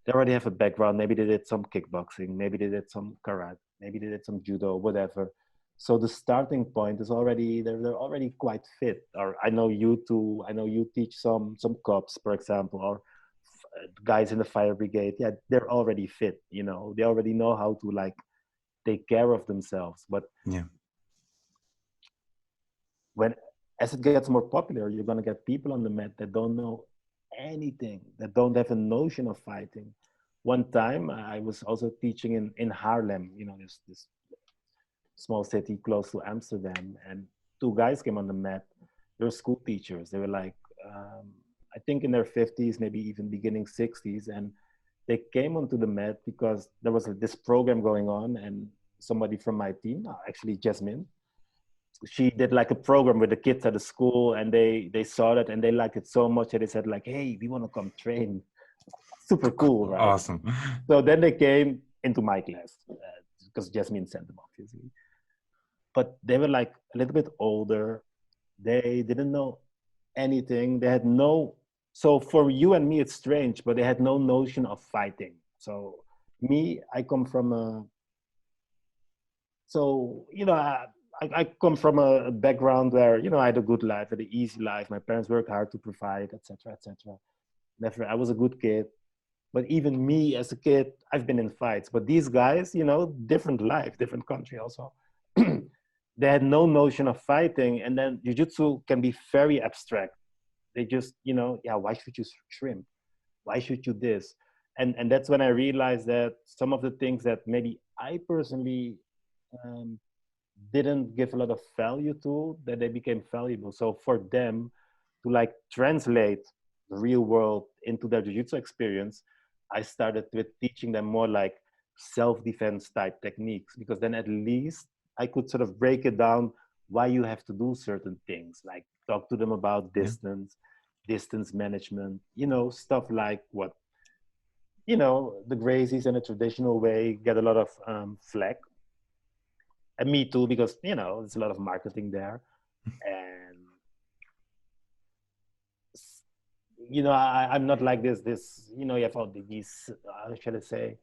[SPEAKER 2] they already have a background. Maybe they did some kickboxing, maybe they did some karate, maybe they did some judo, whatever. So the starting point is already they're already quite fit. Or I know you too. I know you teach some cops, for example, or guys in the fire brigade. Yeah, they're already fit. They already know how to like take care of themselves. But
[SPEAKER 1] Yeah.
[SPEAKER 2] when as it gets more popular, you're gonna get people on the mat that don't know anything, that don't have a notion of fighting. One time, I was also teaching in Haarlem, this small city close to Amsterdam, and two guys came on the mat. They were school teachers. They were like, I think in their 50s, maybe even beginning 60s, and they came onto the mat because there was this program going on, and somebody from my team, actually Jasmine, she did like a program with the kids at the school, and they saw that and they liked it so much that they said like, hey, we want to come train. Super cool, right?
[SPEAKER 1] Awesome.
[SPEAKER 2] So then they came into my class because Jasmine sent them, obviously. But they were like a little bit older. They didn't know anything. They had no, so for you and me it's strange, but they had no notion of fighting. So me, I come from a, so I come from a background where I had a good life, I had an easy life. My parents worked hard to provide, etc., etc. Never, I was a good kid. But even me as a kid, I've been in fights. But these guys, different life, different country also. They had no notion of fighting, and then jujutsu can be very abstract. They just, yeah, why should you shrimp? Why should you this? And that's when I realized that some of the things that maybe I personally um, didn't give a lot of value to, that they became valuable. So for them to like translate the real world into their jiu-jitsu experience, I started with teaching them more like self-defense type techniques, because then at least I could sort of break it down why you have to do certain things, like talk to them about
[SPEAKER 1] Yeah.
[SPEAKER 2] distance management, stuff like what, the Gracies in a traditional way get a lot of flack, and me too, because there's a lot of marketing there. And I'm not like this you have all these, how shall I say,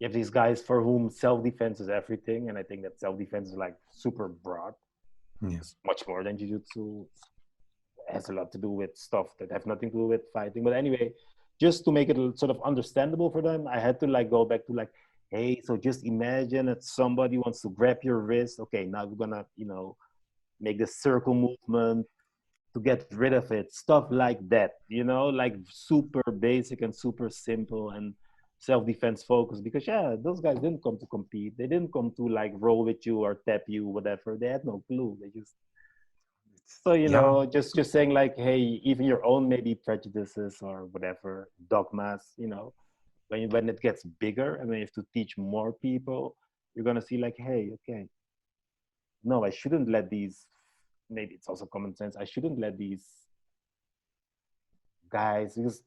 [SPEAKER 2] you have these guys for whom self-defense is everything, and I think that self-defense is like super broad.
[SPEAKER 1] Yeah.
[SPEAKER 2] It's much more than jiu-jitsu. It has a lot to do with stuff that have nothing to do with fighting. But anyway, just to make it sort of understandable for them, I had to like go back to like, hey, so just imagine that somebody wants to grab your wrist. Okay, now we're gonna make the circle movement to get rid of it, stuff like that, like super basic and super simple and self-defense focused. Because yeah, those guys didn't come to compete. They didn't come to like roll with you or tap you, whatever. They had no clue. They just, so
[SPEAKER 1] Yeah.
[SPEAKER 2] just saying like, hey, even your own maybe prejudices or whatever dogmas, when it gets bigger and when you have to teach more people, you're gonna see like, hey, okay, no, I shouldn't let these, maybe it's also common sense, I shouldn't let these guys, because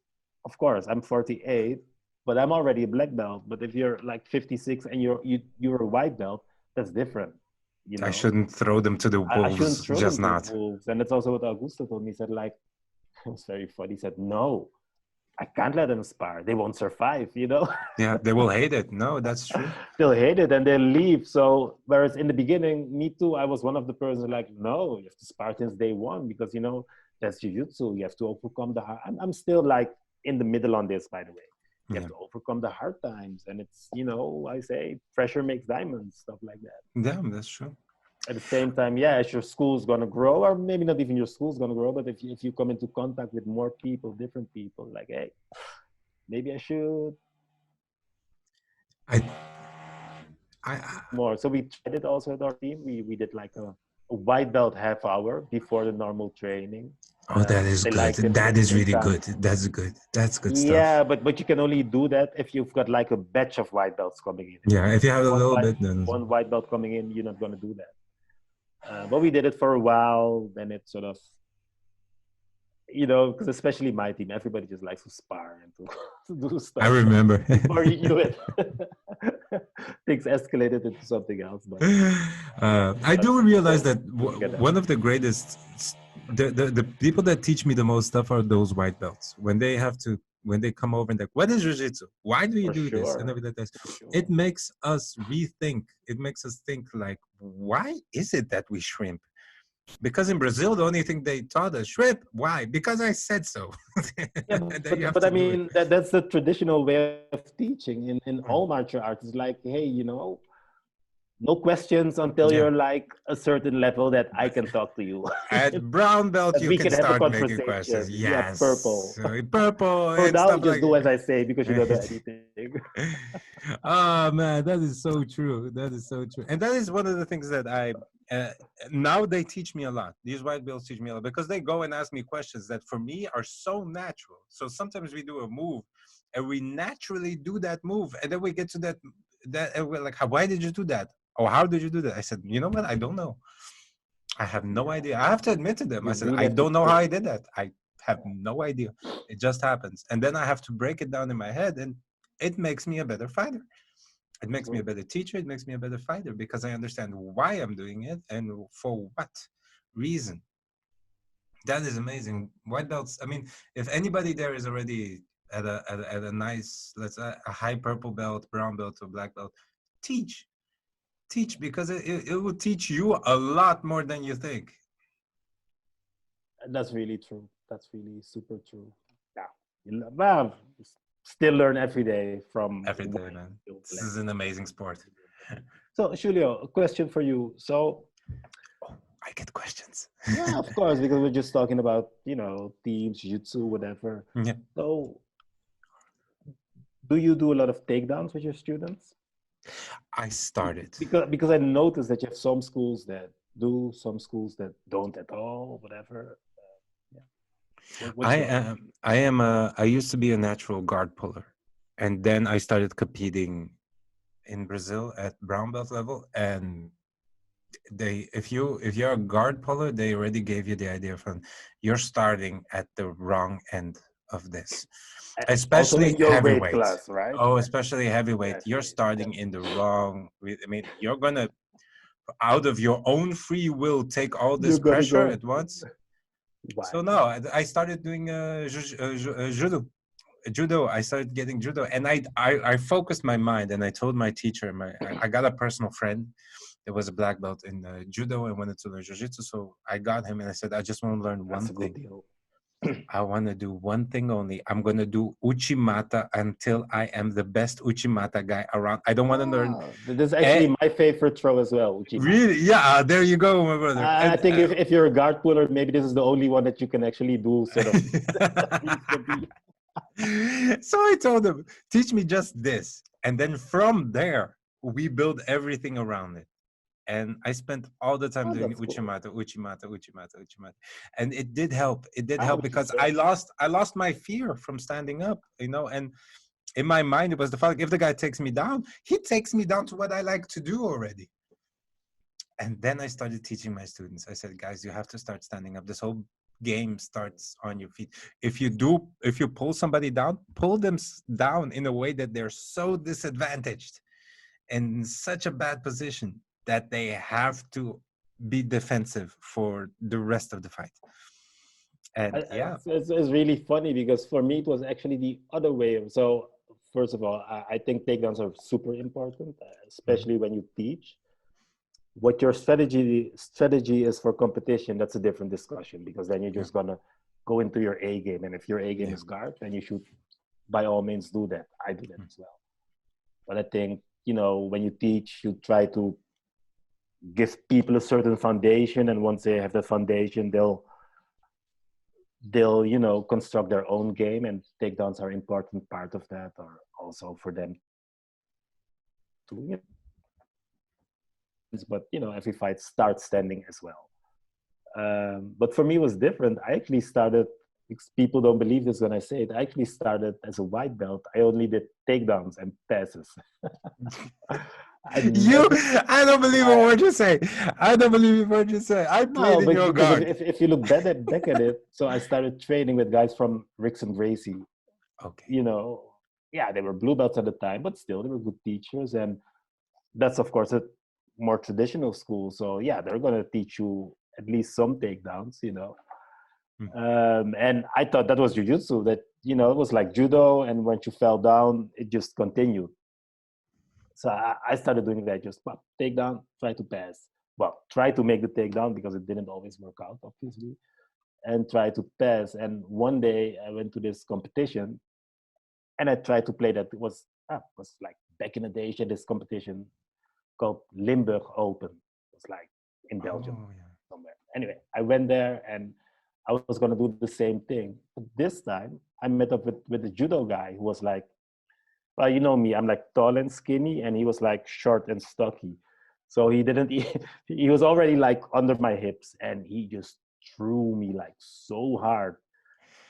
[SPEAKER 2] of course, I'm 48, but I'm already a black belt. But if you're like 56 and you're a white belt, that's different, you
[SPEAKER 1] I
[SPEAKER 2] know.
[SPEAKER 1] shouldn't throw them to the
[SPEAKER 2] I shouldn't
[SPEAKER 1] wolves,
[SPEAKER 2] throw
[SPEAKER 1] just
[SPEAKER 2] them to the
[SPEAKER 1] not.
[SPEAKER 2] wolves. And that's also what Augusto told me. He said, like, it was very funny. He said, no, I can't let them spar. They won't survive, you know?
[SPEAKER 1] Yeah, they will hate it. No, that's true.
[SPEAKER 2] They'll hate it and they'll leave. So, whereas in the beginning, me too, I was one of the persons like, no, you have to spar since day one because, you know, that's jiu-jitsu. You have to overcome the hard. I'm still like in the middle on this, by the way. You
[SPEAKER 1] Yeah.
[SPEAKER 2] have to overcome the hard times. And it's, you know, I say pressure makes diamonds, stuff like that.
[SPEAKER 1] Yeah, that's true.
[SPEAKER 2] At the same time, yeah, as your school's going to grow, or maybe not even your school's going to grow, but if you come into contact with more people, different people, like, hey, maybe I should
[SPEAKER 1] I, I,
[SPEAKER 2] more. So we tried it also at our team. We did like a white belt half hour before the normal training.
[SPEAKER 1] oh, that is
[SPEAKER 2] They
[SPEAKER 1] good.
[SPEAKER 2] liked it.
[SPEAKER 1] That is
[SPEAKER 2] They
[SPEAKER 1] really
[SPEAKER 2] found,
[SPEAKER 1] good. That's good. That's good stuff.
[SPEAKER 2] yeah, but you can only do that if you've got like a batch of white belts coming in. If
[SPEAKER 1] Yeah, if you have a
[SPEAKER 2] one
[SPEAKER 1] little
[SPEAKER 2] white,
[SPEAKER 1] bit, then
[SPEAKER 2] one white belt coming in, you're not going to do that. But we did it for a while. Then it sort of, you know, because especially my team, everybody just likes to spar and to do stuff.
[SPEAKER 1] I remember.
[SPEAKER 2] Before you knew it, things escalated into something else. But
[SPEAKER 1] I do realize that one of the the people that teach me the most stuff are those white belts. When they come over and like, what is jiu-jitsu? Why do you do this? And everything like that.
[SPEAKER 2] Sure.
[SPEAKER 1] It makes us rethink. It makes us think like, why is it that we shrimp? Because in Brazil, the only thing they taught us, shrimp. Why? Because I said so.
[SPEAKER 2] Yeah, but I mean, that's the traditional way of teaching in all martial arts. It's like, hey, you know, no questions until you're like a certain level that I can talk to you.
[SPEAKER 1] At brown belt, you can
[SPEAKER 2] have a
[SPEAKER 1] start making questions.
[SPEAKER 2] conversation.
[SPEAKER 1] Yes.
[SPEAKER 2] Yeah, purple.
[SPEAKER 1] Purple
[SPEAKER 2] So
[SPEAKER 1] and
[SPEAKER 2] now
[SPEAKER 1] stuff
[SPEAKER 2] you just
[SPEAKER 1] like
[SPEAKER 2] do as I say because you don't know anything.
[SPEAKER 1] Oh man, that is so true. That is so true. And that is one of the things that I now they teach me a lot. These white belts teach me a lot because they go and ask me questions that for me are so natural. So sometimes we do a move and we naturally do that move, and then we get to that and we're like, why did you do that? Or how did you do that? I said, you know what? I don't know. I have no idea. I have to admit to them. I said, I don't know how I did that. I have no idea. It just happens. And then I have to break it down in my head, and it makes me a better fighter. It makes me a better teacher. It makes me a better fighter because I understand why I'm doing it and for what reason. That is amazing. White belts. I mean, if anybody there is already at a nice, let's say, a high purple belt, brown belt, or black belt, teach because it will teach you a lot more than you think.
[SPEAKER 2] That's really true. That's really super true. Yeah. Well, still learn every day from
[SPEAKER 1] every day, man. This is an amazing sport.
[SPEAKER 2] So, Julio, a question for you. So,
[SPEAKER 1] I get questions.
[SPEAKER 2] Yeah, of course, because we're just talking about, you know, teams, jiu-jitsu, whatever.
[SPEAKER 1] Yeah.
[SPEAKER 2] So, do you do a lot of takedowns with your students?
[SPEAKER 1] I started.
[SPEAKER 2] Because I noticed that you have some schools that do, some schools that don't at all, whatever. Yeah.
[SPEAKER 1] I used to be a natural guard puller. And then I started competing in Brazil at brown belt level, and if you're a guard puller, they already gave you the idea from you're starting at the wrong end of this, especially
[SPEAKER 2] your
[SPEAKER 1] heavyweight
[SPEAKER 2] weight class, right?
[SPEAKER 1] Oh, especially heavyweight.
[SPEAKER 2] Yes,
[SPEAKER 1] you're starting in the wrong. I mean, you're gonna out of your own free will take all this pressure at once. Wow. So no, I started doing judo. I started getting judo, and I focused my mind, and I told my teacher, I got a personal friend. There was a black belt in judo and wanted to learn jiu-jitsu, so I got him, and I said, I just want to learn one thing. I want to do one thing only. I'm going to do uchimata until I am the best uchimata guy around. I don't want to learn.
[SPEAKER 2] This is actually my favorite throw as well. Uchimata.
[SPEAKER 1] Really? Yeah, there you go, my brother.
[SPEAKER 2] I think if you're a guard puller, maybe this is the only one that you can actually do. Sort of.
[SPEAKER 1] So I told him, teach me just this. And then from there, we build everything around it. And I spent all the time doing uchimata. And it did help. It did help because I lost my fear from standing up, you know, and in my mind, it was the fact, if the guy takes me down, he takes me down to what I like to do already. And then I started teaching my students. I said, guys, you have to start standing up. This whole game starts on your feet. If you pull somebody down, pull them down in a way that they're so disadvantaged and in such a bad position that they have to be defensive for the rest of the fight. And yeah,
[SPEAKER 2] It's really funny because for me it was actually the other way. So first of all, I think takedowns are super important,
[SPEAKER 1] mhm,
[SPEAKER 2] especially when you teach. What your strategy is for competition, that's a different discussion, because then you're
[SPEAKER 1] yeah,
[SPEAKER 2] just gonna go into your A game, and if your A game
[SPEAKER 1] yeah,
[SPEAKER 2] is guard, then you should by all means do that. I do that
[SPEAKER 1] mm,
[SPEAKER 2] as well. But I think, when you teach, you try to give people a certain foundation, and once they have the foundation, they'll construct their own game, and takedowns are an important part of that, or also for them to, but every fight starts standing as well. But for me it was different. I actually started, because people don't believe this when I say it, I actually started as a white belt. I only did takedowns and passes. I
[SPEAKER 1] you,
[SPEAKER 2] never
[SPEAKER 1] I don't believe a word you say. I don't believe a word you say. I
[SPEAKER 2] No,
[SPEAKER 1] played in
[SPEAKER 2] but
[SPEAKER 1] your
[SPEAKER 2] because
[SPEAKER 1] guard.
[SPEAKER 2] if you look back at it, so I started training with guys from Ricks and Gracie.
[SPEAKER 1] Okay.
[SPEAKER 2] You know, yeah, they were blue belts at the time, but still they were good teachers, and that's of course a more traditional school. So yeah, they're gonna teach you at least some takedowns.
[SPEAKER 1] Mm.
[SPEAKER 2] And I thought that was jujitsu. That it was like judo, and once you fell down, it just continued. So I started doing that, just pop, takedown, try to pass. Well, try to make the takedown because it didn't always work out, obviously, and try to pass. And one day I went to this competition and I tried to play that. It was like back in the day, she had this competition called Limburg Open. It was like in Belgium
[SPEAKER 1] Oh yeah.
[SPEAKER 2] somewhere. Anyway, I went there and I was going to do the same thing. But this time I met up with a judo guy who was like, well, you know me, I'm like tall and skinny, and he was like short and stocky. So he didn't, he was already like under my hips, and he just threw me like so hard.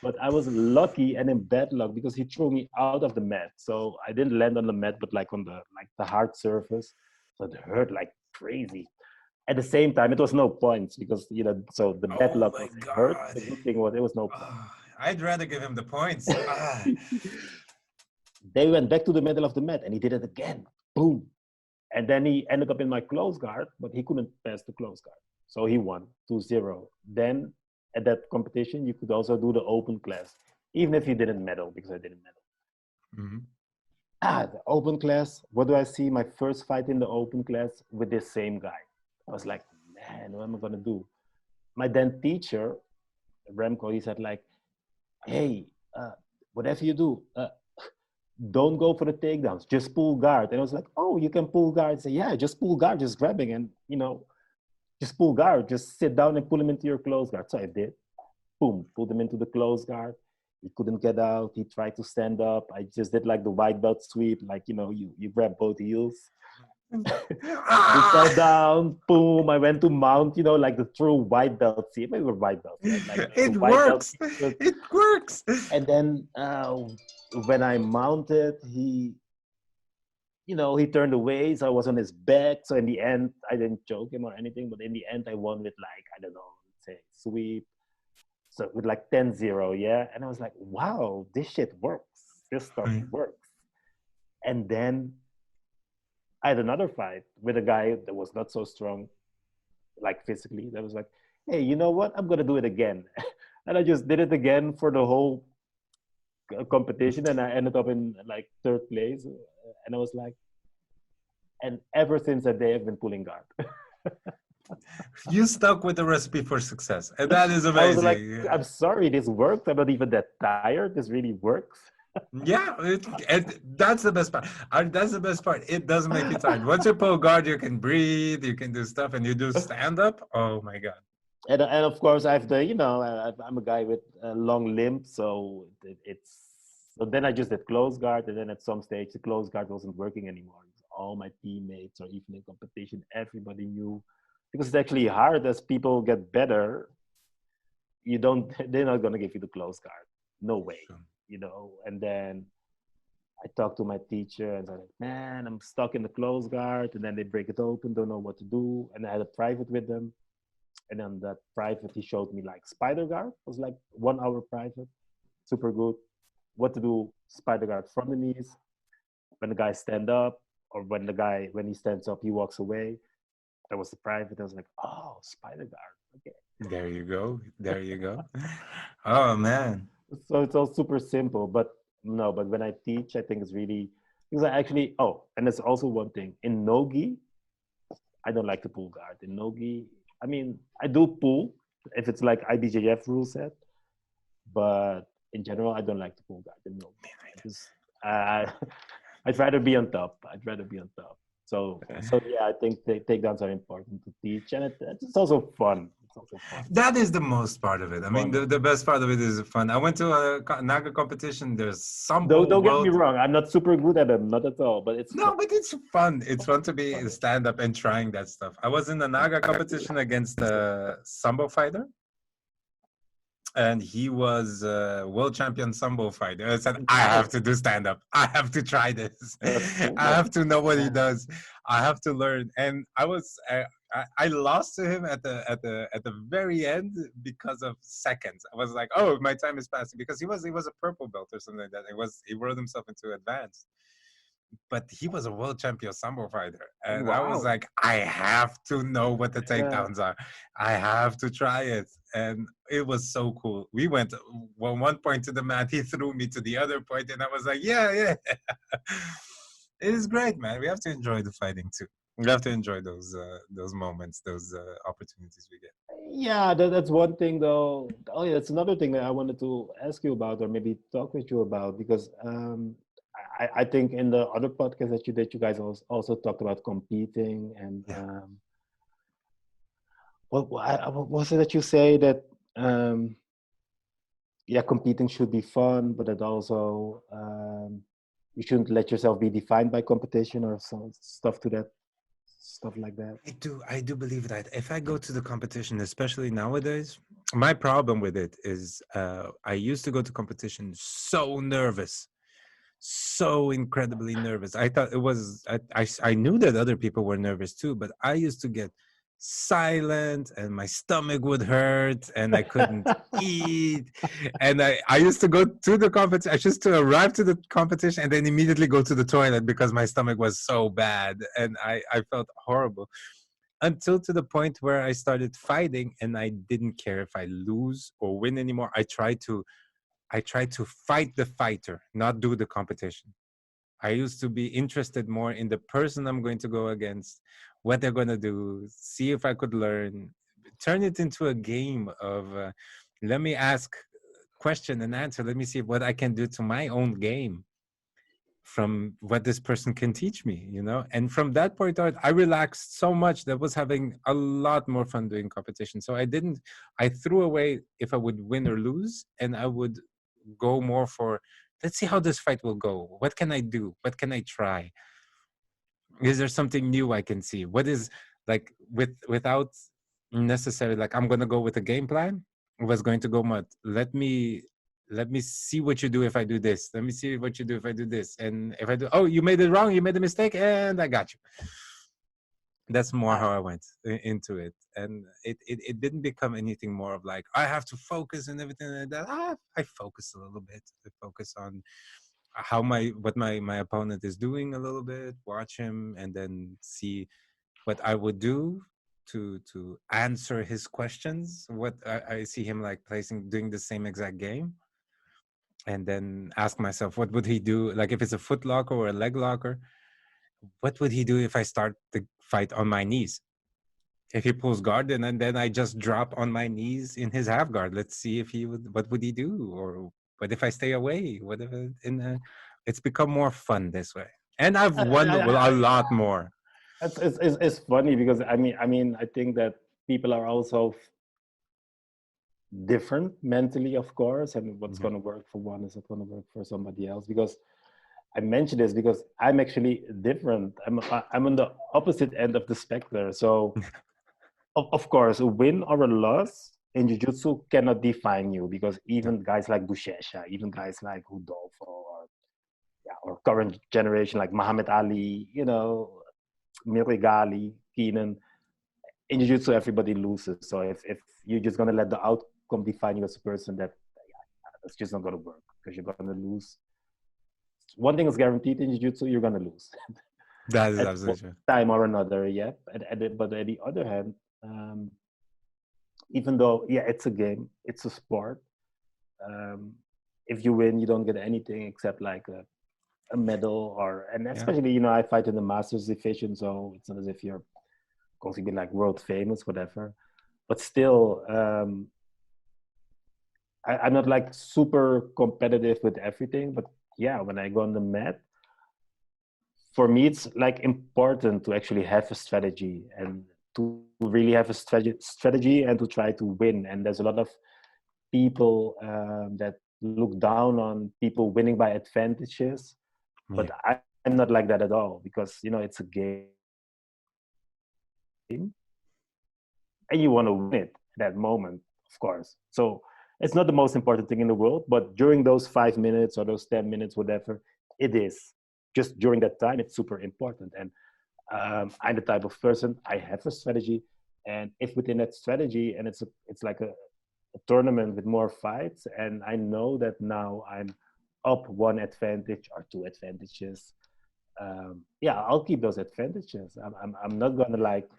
[SPEAKER 2] But I was lucky and in bad luck because he threw me out of the mat. So I didn't land on the mat, but like on the hard surface. So it hurt like crazy. At the same time, it was no points because so the bad
[SPEAKER 1] Oh
[SPEAKER 2] luck
[SPEAKER 1] my
[SPEAKER 2] was it hurt.
[SPEAKER 1] God.
[SPEAKER 2] The good thing was it was no
[SPEAKER 1] Ah, I'd rather give him the points. Ah.
[SPEAKER 2] points. They went back to the middle of the mat and he did it again. Boom. And then he ended up in my close guard, but he couldn't pass the close guard. So he won 2-0. Then at that competition, you could also do the open class, even if you didn't medal, because I didn't medal.
[SPEAKER 1] Mhm.
[SPEAKER 2] The open class, what do I see? My first fight in the open class with this same guy. I was like, man, what am I going to do? My then teacher, Remco, he said like, hey, whatever you do, don't go for the takedowns. Just pull guard. And I was like, oh, you can pull guard. I say, yeah, just pull guard, just grabbing, and just pull guard. Just sit down and pull him into your close guard. So I did. Boom, pulled him into the close guard. He couldn't get out. He tried to stand up. I just did like the white belt sweep, like you grab both heels. He fell
[SPEAKER 1] Ah!
[SPEAKER 2] down. Boom! I went to mount. Like the true white belt. See, we were white belts, right? Like the
[SPEAKER 1] It
[SPEAKER 2] white belt.
[SPEAKER 1] works. It works.
[SPEAKER 2] And then when I mounted, he turned away, so I was on his back. So in the end, I didn't choke him or anything, but in the end, I won with like, I don't know, let's say sweep. So with like 10-0, yeah. And I was like, wow, this shit works. This stuff
[SPEAKER 1] Yeah.
[SPEAKER 2] works. And then I had another fight with a guy that was not so strong, like physically. That was like, hey, you know what? I'm gonna do it again. And I just did it again for the whole competition, and I ended up in like third place. And I was like, and ever since that day, I've been pulling guard.
[SPEAKER 1] You stuck with the recipe for success, and that is
[SPEAKER 2] I was like,
[SPEAKER 1] amazing.
[SPEAKER 2] I'm sorry, this works. I'm not even that tired. This really works.
[SPEAKER 1] Yeah, that's the best part. That's the best part. It doesn't make you tired. Once you pull guard, you can breathe, you can do stuff, and you do stand up. Oh my God.
[SPEAKER 2] And of course, I have I'm a guy with a long limb, so so then I just did close guard, and then at some stage the close guard wasn't working anymore. All my teammates, or even in competition, everybody knew, because it's actually hard. As people get better, you don't they're not going to give you the close guard, no way.
[SPEAKER 1] Sure.
[SPEAKER 2] And then I talked to my teacher and said, man, I'm stuck in the close guard. And then they break it open, don't know what to do. And I had a private with them. And then that private, he showed me like spider guard. It was like 1 hour private, super good. What to do? Spider guard from the knees. When the guy stand up, or when he stands up, he walks away. That was the private. I was like, oh, spider guard. Okay.
[SPEAKER 1] There you go. There you go. Oh man.
[SPEAKER 2] So it's all super simple, but no, but when I teach, I think it's really because I actually and there's also one thing in Nogi, I don't like to pull guard. In Nogi, I mean I do pull if it's like IBJF rule set, but in general I don't like to pull guard in Nogi. Because I'd rather be on top. I'd rather be on top. So yeah, I think takedowns are important to teach, and it's also fun. It's also fun.
[SPEAKER 1] That is the most part of it. I mean, the best part of it is fun. I went to a Naga competition. There's Sambo
[SPEAKER 2] Don't get me
[SPEAKER 1] World.
[SPEAKER 2] wrong. I'm not super good at them, not at all. But it's
[SPEAKER 1] No, but it's fun. It's fun to be stand up and trying that stuff. I was in a Naga competition against a Sambo fighter, and he was a world champion Sambo fighter. I said, I have to do stand up. I have to try this.
[SPEAKER 2] Cool.
[SPEAKER 1] I have to know what he does. I have to learn. And I lost to him at the very end because of seconds. I was like, oh, my time is passing, because he was a purple belt or something like that. He wrote himself into advanced. But he was a world champion Sambo fighter. And I was like, I have to know what the takedowns are. I have to try it. And it was so cool. We went one point to the mat, he threw me to the other point, and I was like, yeah. It is great, man. We have to enjoy the fighting too. We have to enjoy those moments, those opportunities we get.
[SPEAKER 2] Yeah, that's one thing though. Oh yeah, that's another thing that I wanted to ask you about, or maybe talk with you about, because I think in the other podcast that you did, you guys also talked about competing, and what was it that you say that competing should be fun, but that also you shouldn't let yourself be defined by competition or some stuff like that.
[SPEAKER 1] I do believe that if I go to the competition, especially nowadays, my problem with it is I used to go to competition so nervous, so incredibly nervous. I thought it was, I knew that other people were nervous too, but I used to get silent and my stomach would hurt and I couldn't eat. And I used to go to the competition, I used to arrive to the competition and then immediately go to the toilet because my stomach was so bad and I felt horrible. Until to the point where I started fighting and I didn't care if I lose or win anymore. I tried to fight the fighter, not do the competition. I used to be interested more in the person I'm going to go against, what they're going to do, see if I could learn, turn it into a game of let me ask question and answer. Let me see what I can do to my own game from what this person can teach me, you know? And from that point on, I relaxed so much that I was having a lot more fun doing competition. So I threw away if I would win or lose, and I would go more for, let's see how this fight will go. What can I do? What can I try? Is there something new I can see? What is, like, without necessarily like I'm gonna go with a game plan. I was going to go let me see what you do if I do this. Let me see what you do if I do this. And if I do, oh, you made it wrong, you made a mistake, and I got you. That's more how I went into it. And it didn't become anything more of like, I have to focus and everything like that. I focus a little bit. I focus on what my opponent is doing a little bit, watch him, and then see what I would do to answer his questions. What I see him like doing the same exact game. And then ask myself, what would he do? Like if it's a foot locker or a leg locker, what would he do if I start the fight on my knees? If he pulls guard and then I just drop on my knees in his half guard, let's see what would he do? Or what if I stay away? Whatever. It's become more fun this way. And I've won a lot more.
[SPEAKER 2] It's funny because I mean I think that people are also different mentally, of course, and what's going to work for one is not going to work for somebody else. Because I mentioned this because I'm actually different. I'm on the opposite end of the spectrum. So of course, a win or a loss in jiu-jitsu cannot define you, because even guys like Buchecha, even guys like Rudolfo, or current generation like Muhammad Ali, you know, Mirigali, Keenan, in jiu-jitsu, everybody loses. So if you're just gonna let the outcome define you as a person, that's just not gonna work because you're gonna lose. One thing is guaranteed in jiu-jitsu: you're gonna lose
[SPEAKER 1] That is
[SPEAKER 2] at one
[SPEAKER 1] absolutely true.
[SPEAKER 2] time or another. Yeah, but at the other hand, even though it's a game, it's a sport. Um, if you win, you don't get anything except like a medal, and
[SPEAKER 1] Yeah.
[SPEAKER 2] especially I fight in the masters division, so it's not as if you're going to be like world famous, whatever. But still, I'm not like super competitive with everything. But yeah, when I go on the mat, for me, it's like important to actually have a strategy and to really have a strategy and to try to win. And there's a lot of people that look down on people winning by advantages, but
[SPEAKER 1] Yeah.
[SPEAKER 2] I'm not like that at all because it's a game and you want to win it at that moment, of course. So it's not the most important thing in the world, but during those 5 minutes or those 10 minutes, whatever it is, just during that time, it's super important. And I'm the type of person, I have a strategy, and if within that strategy, and it's like a tournament with more fights, and I know that now I'm up one advantage or two advantages, I'll keep those advantages. I'm not gonna like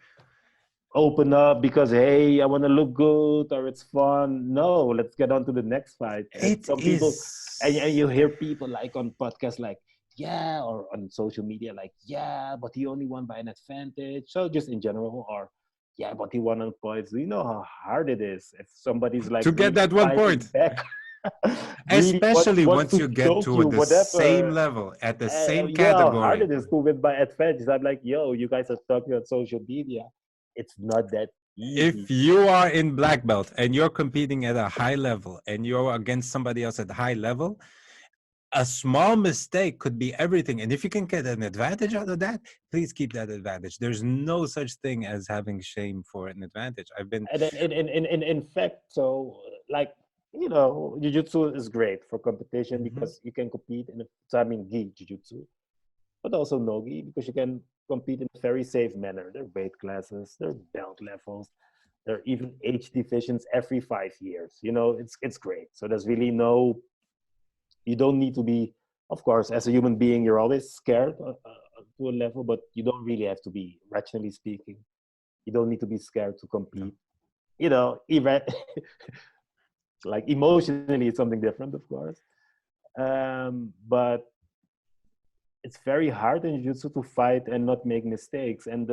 [SPEAKER 2] open up because hey, I want to look good or it's fun. No, let's get on to the next fight. And
[SPEAKER 1] It
[SPEAKER 2] some people, and
[SPEAKER 1] is
[SPEAKER 2] you hear people like on podcasts like, yeah, or on social media like, yeah, but he only won by an advantage. So just in general, or yeah, but he won on points. Do you know how hard it is if somebody's like
[SPEAKER 1] to get
[SPEAKER 2] really
[SPEAKER 1] that one
[SPEAKER 2] fighting
[SPEAKER 1] point.
[SPEAKER 2] back, really
[SPEAKER 1] Especially
[SPEAKER 2] wants
[SPEAKER 1] once
[SPEAKER 2] to
[SPEAKER 1] you get
[SPEAKER 2] choke
[SPEAKER 1] to
[SPEAKER 2] you,
[SPEAKER 1] the same
[SPEAKER 2] whatever.
[SPEAKER 1] level at the same
[SPEAKER 2] You know how hard
[SPEAKER 1] category.
[SPEAKER 2] it is to win by advantage. I'm like, yo, you guys are talking on social media. It's not that
[SPEAKER 1] If
[SPEAKER 2] easy.
[SPEAKER 1] you are in black belt and you're competing at a high level and you're against somebody else at a high level, a small mistake could be everything. And if you can get an advantage out of that, please keep that advantage. There's no such thing as having shame for an advantage. I've been,
[SPEAKER 2] And then in fact, so like jiu-jitsu is great for competition
[SPEAKER 1] Mhm.
[SPEAKER 2] because you can compete in a, so I mean gi jiu-jitsu, but also no gi because you can compete in a very safe manner. There are weight classes, there are belt levels, there are even age divisions every 5 years. It's great. So there's really no, you don't need to be, of course, as a human being, you're always scared to a level, but you don't really have to be, rationally speaking. You don't need to be scared to compete. Even like emotionally, it's something different, of course. But it's very hard in jiu-jitsu to fight and not make mistakes. And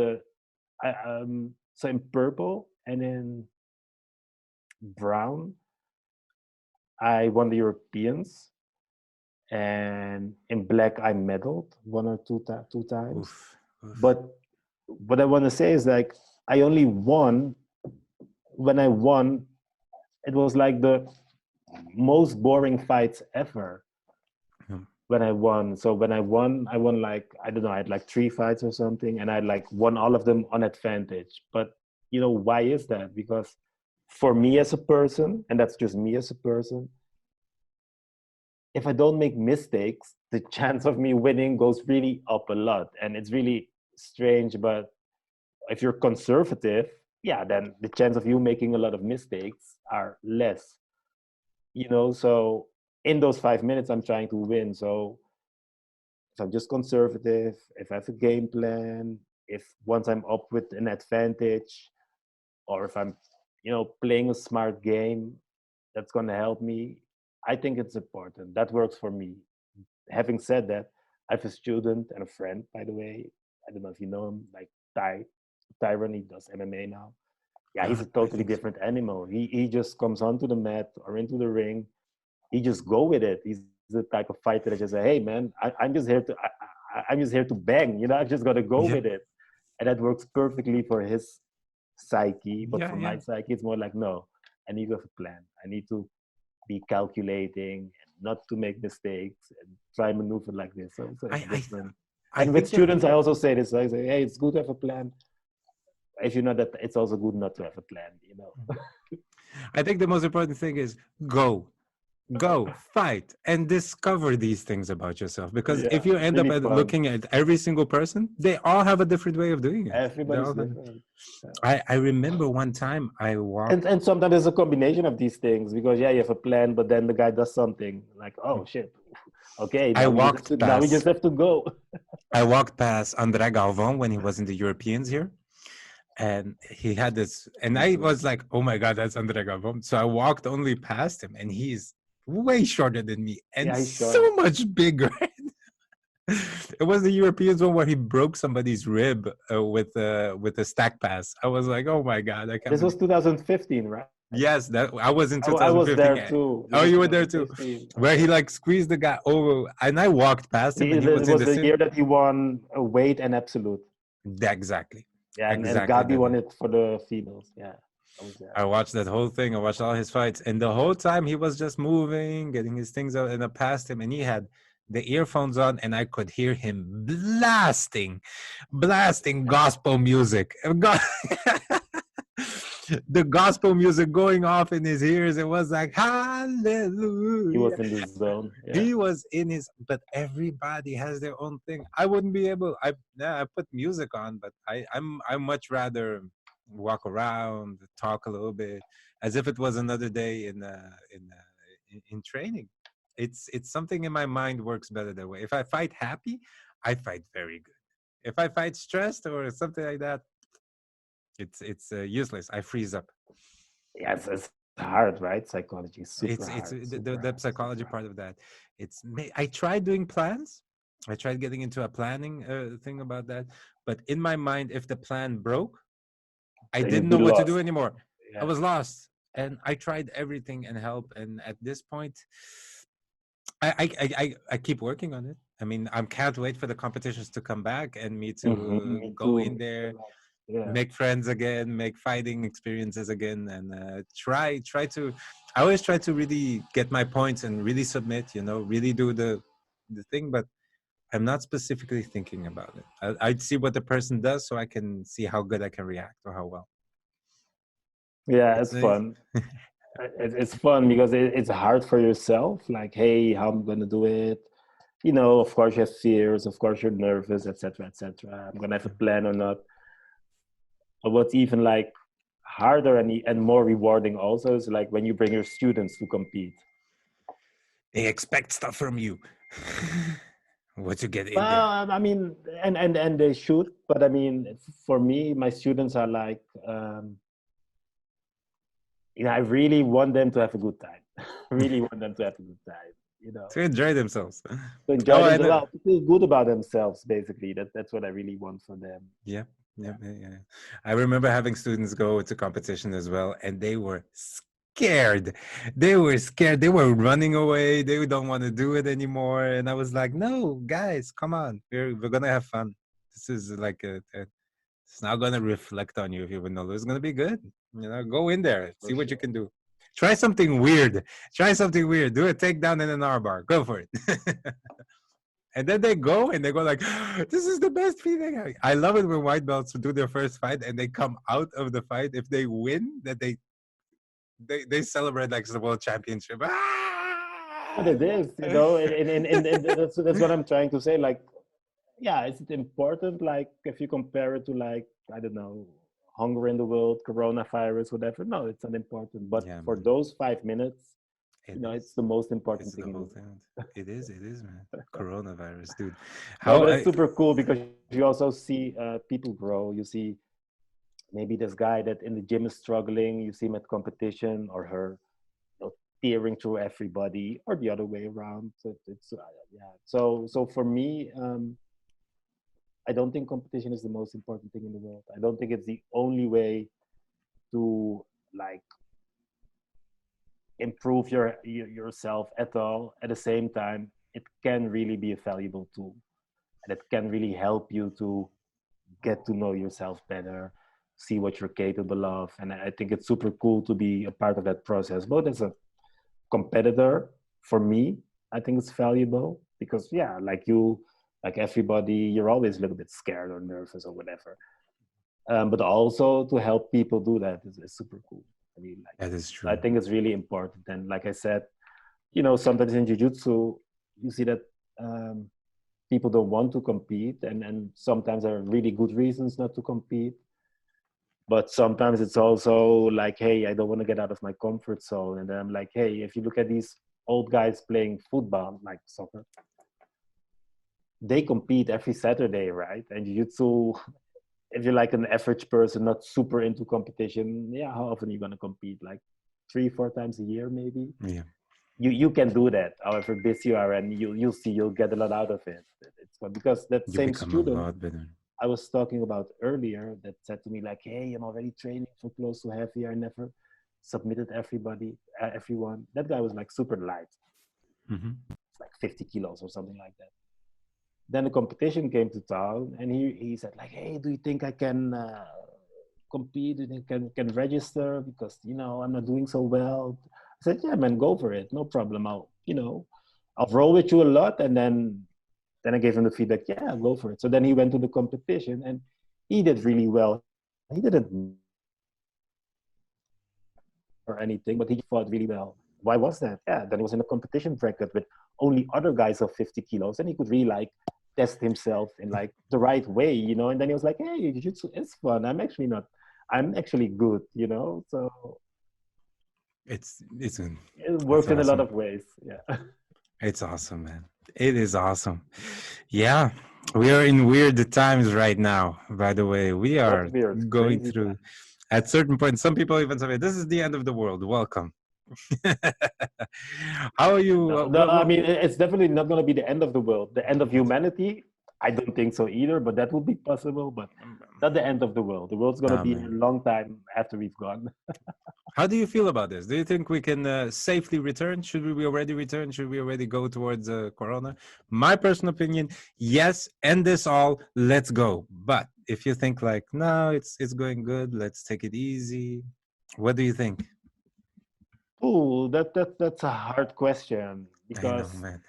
[SPEAKER 2] so in purple and in brown, I won the Europeans, and in black I medaled one or two times.
[SPEAKER 1] Oof, oof.
[SPEAKER 2] But what I want to say is like I only won when I won. It was like the most boring fights ever
[SPEAKER 1] Hmm.
[SPEAKER 2] when I won. So when I won like I don't know, I had like 3 fights or something, and I like won all of them on advantage. But why is that? Because for me as a person, and that's just me as a person, if I don't make mistakes, the chance of me winning goes really up a lot. And it's really strange, but if you're conservative, yeah, then the chance of you making a lot of mistakes are less. So in those 5 minutes, I'm trying to win. So if I'm just conservative, if I have a game plan, if once I'm up with an advantage, or if I'm, playing a smart game that's going to help me, I think it's important. That works for me. Having said that, I have a student and a friend, by the way. I don't know if you know him, like Tyron. He does MMA now. Yeah, he's a
[SPEAKER 1] I
[SPEAKER 2] totally
[SPEAKER 1] think so.
[SPEAKER 2] different animal. He just comes onto the mat or into the ring. He just go with it. He's the type of fighter that just say, "Hey, man, I'm just here to I'm just here to bang. I'm just gonna go
[SPEAKER 1] Yeah,
[SPEAKER 2] with it," and that works perfectly for his psyche. But
[SPEAKER 1] yeah,
[SPEAKER 2] for
[SPEAKER 1] yeah.
[SPEAKER 2] my psyche, it's more like, no, I need to have a plan. I need to be calculating and not to make mistakes and try maneuver like this. So
[SPEAKER 1] I,
[SPEAKER 2] it's
[SPEAKER 1] I,
[SPEAKER 2] different.
[SPEAKER 1] I
[SPEAKER 2] And with
[SPEAKER 1] think that
[SPEAKER 2] students, I also say this. I say, hey, it's good to have a plan. If you know that, it's also good not to have a plan.
[SPEAKER 1] I think the most important thing is go. go fight and discover these things about yourself, because
[SPEAKER 2] Yeah,
[SPEAKER 1] if you
[SPEAKER 2] it's
[SPEAKER 1] end up
[SPEAKER 2] really fun.
[SPEAKER 1] looking at every single person, they all have a different way of doing it. They
[SPEAKER 2] Everybody's
[SPEAKER 1] all have,
[SPEAKER 2] different. Yeah.
[SPEAKER 1] I remember one time I walked.
[SPEAKER 2] And sometimes there's a combination of these things because yeah, you have a plan, but then the guy does something like, oh shit, okay,
[SPEAKER 1] I walked
[SPEAKER 2] now we just
[SPEAKER 1] past
[SPEAKER 2] have to go.
[SPEAKER 1] I walked past André Galvão when he was in the Europeans here, and he had this, and I was like, oh my god, that's André Galvão. So I walked only past him, and he's way shorter than me and
[SPEAKER 2] Yeah, he's
[SPEAKER 1] so
[SPEAKER 2] short.
[SPEAKER 1] much bigger. It was the Europeans one where he broke somebody's rib with a stack pass. I was like, oh my god, I can't
[SPEAKER 2] This was
[SPEAKER 1] believe.
[SPEAKER 2] 2015, right?
[SPEAKER 1] Yes, that I was in
[SPEAKER 2] I was
[SPEAKER 1] 2015.
[SPEAKER 2] there too. This
[SPEAKER 1] Oh,
[SPEAKER 2] was
[SPEAKER 1] you were there too,
[SPEAKER 2] 2015.
[SPEAKER 1] where he
[SPEAKER 2] Okay.
[SPEAKER 1] like squeezed the guy over, and I walked past him, and he
[SPEAKER 2] It
[SPEAKER 1] was in
[SPEAKER 2] was
[SPEAKER 1] the
[SPEAKER 2] the
[SPEAKER 1] same.
[SPEAKER 2] year that he won a weight and absolute.
[SPEAKER 1] Exactly,
[SPEAKER 2] Yeah, and
[SPEAKER 1] exactly.
[SPEAKER 2] Gabi won it for the females. Yeah, I was there.
[SPEAKER 1] I watched that whole thing. I watched all his fights, and the whole time he was just moving, getting his things out, and I passed him, and he had the earphones on, and I could hear him blasting gospel music. The gospel music going off in his ears. It was like hallelujah.
[SPEAKER 2] He was in the zone. Yeah.
[SPEAKER 1] He was in his, but everybody has their own thing. I wouldn't be able. I put music on, but I much rather walk around, talk a little bit, as if it was another day in training. It's something in my mind works better that way. If I fight happy, I fight very good. If I fight stressed or something like that, it's useless. I freeze up.
[SPEAKER 2] Yeah, it's hard, right? Psychology is super
[SPEAKER 1] It's
[SPEAKER 2] hard.
[SPEAKER 1] the psychology part of that. I tried doing plans. I tried getting into a planning thing about that, but in my mind, if the plan broke, I
[SPEAKER 2] Then
[SPEAKER 1] didn't
[SPEAKER 2] you'd be
[SPEAKER 1] know what to do
[SPEAKER 2] lost.
[SPEAKER 1] anymore. I
[SPEAKER 2] Yeah.
[SPEAKER 1] was lost, and I tried everything and help. And at this point, I keep working on it. I mean, I can't wait for the competitions to come back and me to
[SPEAKER 2] Me
[SPEAKER 1] go in
[SPEAKER 2] too.
[SPEAKER 1] there,
[SPEAKER 2] Yeah.
[SPEAKER 1] make friends again, make fighting experiences again, and try to. I always try to really get my points and really submit. Really do the thing, but I'm not specifically thinking about it. I'd see what the person does so I can see how good I can react or how well.
[SPEAKER 2] Yeah,
[SPEAKER 1] It's
[SPEAKER 2] it's fun. It's fun because it's hard for yourself. Like, hey, how I'm gonna do it? Of course you have fears. Of course you're nervous, etc., etc. I'm gonna have a plan or not. But what's even like harder and more rewarding also is like when you bring your students to compete.
[SPEAKER 1] they expect stuff from you. What you get in there.
[SPEAKER 2] Well, I mean, and they should, but I mean, for me, my students are like, I really want them to have a good time. Really want them to have a good time.
[SPEAKER 1] To enjoy themselves.
[SPEAKER 2] To enjoy
[SPEAKER 1] Oh, I
[SPEAKER 2] themselves,
[SPEAKER 1] know.
[SPEAKER 2] well, to feel good about themselves. Basically, that's what I really want for them.
[SPEAKER 1] Yeah. I remember having students go to competition as well, and they were scared. They were scared. They were running away. They don't want to do it anymore. And I was like, "No, guys, come on. We're gonna have fun. This is like it's not gonna reflect on you if you win or lose. It's gonna be good. Go in there, see what you can do. Try something weird. Try something weird. Do a takedown in an armbar. Go for it." And then they go and they go like, "This is the best feeling." I love it when white belts do their first fight and they come out of the fight. If they win, that they celebrate like it's the world championship.
[SPEAKER 2] But it is, and that's what I'm trying to say. Like, yeah, it's important. Like, if you compare it to like, I don't know, hunger in the world, coronavirus, whatever. No, it's not important. But
[SPEAKER 1] Yeah,
[SPEAKER 2] for
[SPEAKER 1] man.
[SPEAKER 2] those 5 minutes,
[SPEAKER 1] It
[SPEAKER 2] it's
[SPEAKER 1] is.
[SPEAKER 2] the most important
[SPEAKER 1] It's the
[SPEAKER 2] thing in the
[SPEAKER 1] whole
[SPEAKER 2] world.
[SPEAKER 1] thing. It is, man. Coronavirus, dude.
[SPEAKER 2] No,
[SPEAKER 1] How
[SPEAKER 2] but it's
[SPEAKER 1] I
[SPEAKER 2] super cool because you also see people grow. You see maybe this guy that in the gym is struggling. You see him at competition or her tearing through everybody, or the other way around. So it's yeah. So for me, I don't think competition is the most important thing in the world. I don't think it's the only way to like improve yourself at all. At the same time, it can really be a valuable tool, and it can really help you to get to know yourself better, see what you're capable of. And I think it's super cool to be a part of that process, both as a competitor. For me, I think it's valuable because yeah, like everybody, you're always a little bit scared or nervous or whatever. But also to help people do that is super cool. I mean, like,
[SPEAKER 1] that is
[SPEAKER 2] I
[SPEAKER 1] true.
[SPEAKER 2] think it's really important. And like I said, sometimes in jiu-jitsu, you see that people don't want to compete, and sometimes there are really good reasons not to compete. But sometimes it's also like, hey, I don't want to get out of my comfort zone. And then I'm like, hey, if you look at these old guys playing football, like soccer, they compete every Saturday, right? And jiu-jitsu, if you're like an average person, not super into competition, yeah, how often are you going to compete? Like 3-4 times a year, maybe?
[SPEAKER 1] Yeah.
[SPEAKER 2] You can do that, however busy you are, and you'll see you'll get a lot out of it. It's fun because that
[SPEAKER 1] You
[SPEAKER 2] same
[SPEAKER 1] become a
[SPEAKER 2] student
[SPEAKER 1] lot better.
[SPEAKER 2] I was talking about earlier that said to me like, hey, I'm already training for close to half a year. I never submitted everyone. That guy was like super light, it's like 50 kilos or something like that. Then the competition came to town, and he said like, hey, do you think I can compete? Do you think I can register? Because I'm not doing so well. I said, yeah, man, go for it, no problem. I'll roll with you a lot. And then I gave him the feedback, yeah, go for it. So then he went to the competition, and he did really well. He didn't or anything, but he fought really well. Why was that? Yeah, then he was in a competition bracket with only other guys of 50 kilos, and he could really like test himself in like the right way. And then he was like, hey, jiu-jitsu is fun. I'm actually good. So
[SPEAKER 1] It's
[SPEAKER 2] it
[SPEAKER 1] it's
[SPEAKER 2] works in a lot
[SPEAKER 1] awesome.
[SPEAKER 2] of ways. Yeah.
[SPEAKER 1] It's awesome, man. It is awesome. Yeah, we are in weird times right now. By the way, we are
[SPEAKER 2] What weird,
[SPEAKER 1] going
[SPEAKER 2] crazy
[SPEAKER 1] through.
[SPEAKER 2] time.
[SPEAKER 1] At certain point, some people even say, "This is the end of the world. Welcome." How are you?
[SPEAKER 2] No, I mean, it's definitely not going to be the end of the world. The end of humanity, I don't think so either, but that would be possible, but not the end of the world. The world's going to
[SPEAKER 1] Nah,
[SPEAKER 2] be here a
[SPEAKER 1] man.
[SPEAKER 2] long time after we've gone.
[SPEAKER 1] How do you feel about this? Do you think we can safely return? Should we already return? Should we already go towards Corona? My personal opinion, yes. End this all. Let's go. But if you think like, no, it's going good. Let's take it easy. What do you think?
[SPEAKER 2] Ooh, that's a hard question
[SPEAKER 1] I know,
[SPEAKER 2] because
[SPEAKER 1] man.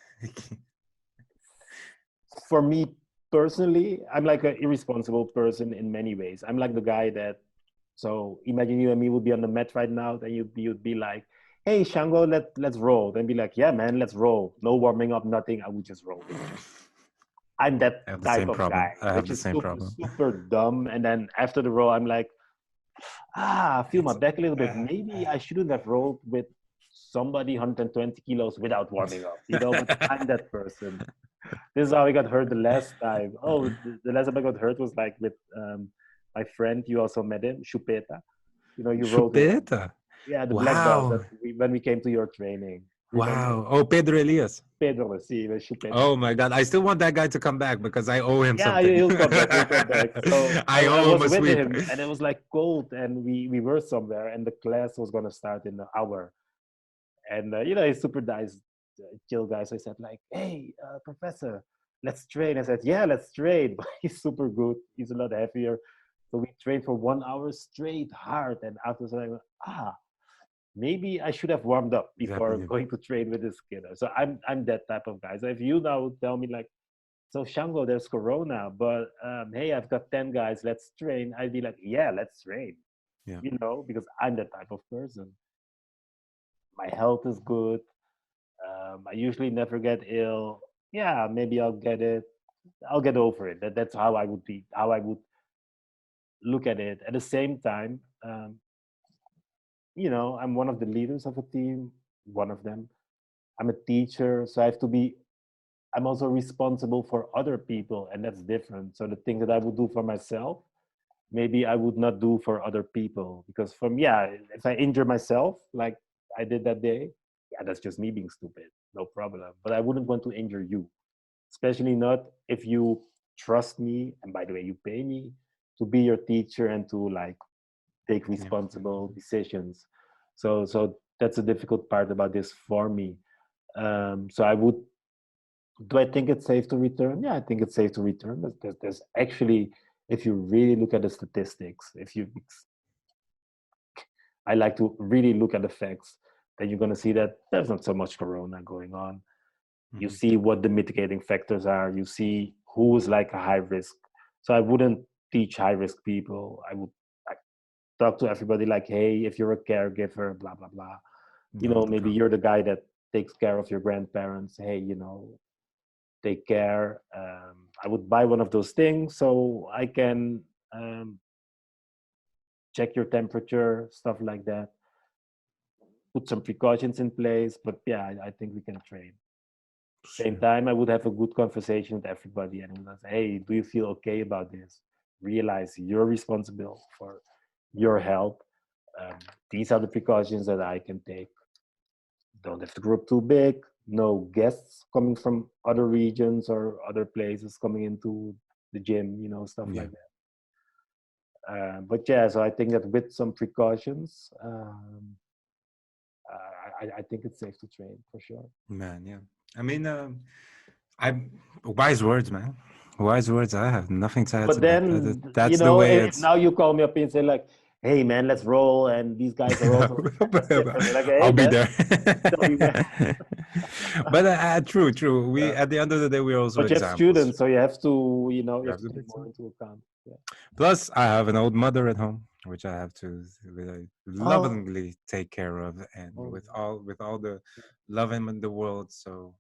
[SPEAKER 2] for me personally, I'm like an irresponsible person in many ways. I'm like the guy that, so imagine you and me would be on the mat right now, then you'd be like, hey, Shango, let's roll. Then be like, yeah, man, let's roll. No warming up, nothing. I would just roll with you. I'm that
[SPEAKER 1] I have the
[SPEAKER 2] type
[SPEAKER 1] same
[SPEAKER 2] of guy,
[SPEAKER 1] problem. I have
[SPEAKER 2] which
[SPEAKER 1] the
[SPEAKER 2] is
[SPEAKER 1] same
[SPEAKER 2] super,
[SPEAKER 1] problem.
[SPEAKER 2] super dumb. And then after the roll, I'm like, I feel my
[SPEAKER 1] It's
[SPEAKER 2] back a little bit. Maybe I shouldn't have rolled with somebody 120 kilos without warming up, but I'm that person. This is how I got hurt the last time. Oh, the last time I got hurt was like with my friend. You also met him, Chupeta. You rolled with him.
[SPEAKER 1] Chupeta.
[SPEAKER 2] Yeah, the black belt
[SPEAKER 1] Wow.
[SPEAKER 2] that when we came to your training. Remember?
[SPEAKER 1] Wow. Oh, Pedro Elias.
[SPEAKER 2] Pedro, sí, Chupeta.
[SPEAKER 1] Oh my God. I still want that guy to come back because I owe him
[SPEAKER 2] Yeah,
[SPEAKER 1] something.
[SPEAKER 2] he'll come back. He'll come back. So
[SPEAKER 1] I
[SPEAKER 2] I
[SPEAKER 1] owe him
[SPEAKER 2] was
[SPEAKER 1] a
[SPEAKER 2] with
[SPEAKER 1] sweep.
[SPEAKER 2] him, and it was like cold, and we were somewhere, and the class was gonna start in an hour. And he's super nice, chill guy. So I said like, "Hey, professor, let's train." I said, "Yeah, let's train." But he's super good. He's a lot heavier. So we trained for 1 hour straight, hard. And after that, I went, maybe I should have warmed up before
[SPEAKER 1] Definitely.
[SPEAKER 2] going to train with this kid. So I'm that type of guy. So if you now tell me like, so Shango, there's Corona, but hey, I've got 10 guys. Let's train. I'd be like, yeah, let's train.
[SPEAKER 1] Yeah.
[SPEAKER 2] Because I'm that type of person. My health is good. I usually never get ill. Yeah, maybe I'll get it. I'll get over it. That's how I would be. How I would look at it. At the same time, I'm one of the leaders of a team. One of them. I'm a teacher, so I have to be. I'm also responsible for other people, and that's different. So the things that I would do for myself, maybe I would not do for other people because if I injure myself like I did that day, yeah, that's just me being stupid, no problem. But I wouldn't want to injure you, especially not if you trust me, and by the way, you pay me to be your teacher and to like take
[SPEAKER 1] Yeah.
[SPEAKER 2] responsible decisions. So that's a difficult part about this for me. So I would. Do I think it's safe to return? Yeah, I think it's safe to return. There's actually, if you really look at the statistics, I like to really look at the facts, then you're going to see that there's not so much corona going on. You
[SPEAKER 1] Mhm.
[SPEAKER 2] see what the mitigating factors are. You see who is like a high risk. So I wouldn't teach high risk people. I would like, talk to everybody like, hey, if you're a caregiver, blah, blah, blah.
[SPEAKER 1] Don't
[SPEAKER 2] Maybe
[SPEAKER 1] come.
[SPEAKER 2] you're the guy that takes care of your grandparents. Hey, take care. I would buy one of those things so I can check your temperature, stuff like that. Put some precautions in place, but yeah, I think we can train. Same time, I would have a good conversation with everybody and would say, hey, do you feel okay about this? Realize you're responsible for your health. These are the precautions that I can take. Don't have the group too big. No guests coming from other regions or other places coming into the gym, stuff like that. But yeah, so I think that with some precautions, I think it's safe to train for sure.
[SPEAKER 1] Man, yeah. I mean, I wise words, man. Wise words. I have nothing to add
[SPEAKER 2] But
[SPEAKER 1] to that.
[SPEAKER 2] then,
[SPEAKER 1] That's the way it's.
[SPEAKER 2] now you call me up and say like, hey man, let's roll. And these guys are also like, hey,
[SPEAKER 1] I'll be
[SPEAKER 2] man,
[SPEAKER 1] there.
[SPEAKER 2] tell me, man.
[SPEAKER 1] But true. We at the end of the day, we're also
[SPEAKER 2] But you have
[SPEAKER 1] examples.
[SPEAKER 2] students, so you have to, you have to take more into account. Yeah.
[SPEAKER 1] Plus, I have an old mother at home, which I have to really lovingly take care of, and with all the love in the world. So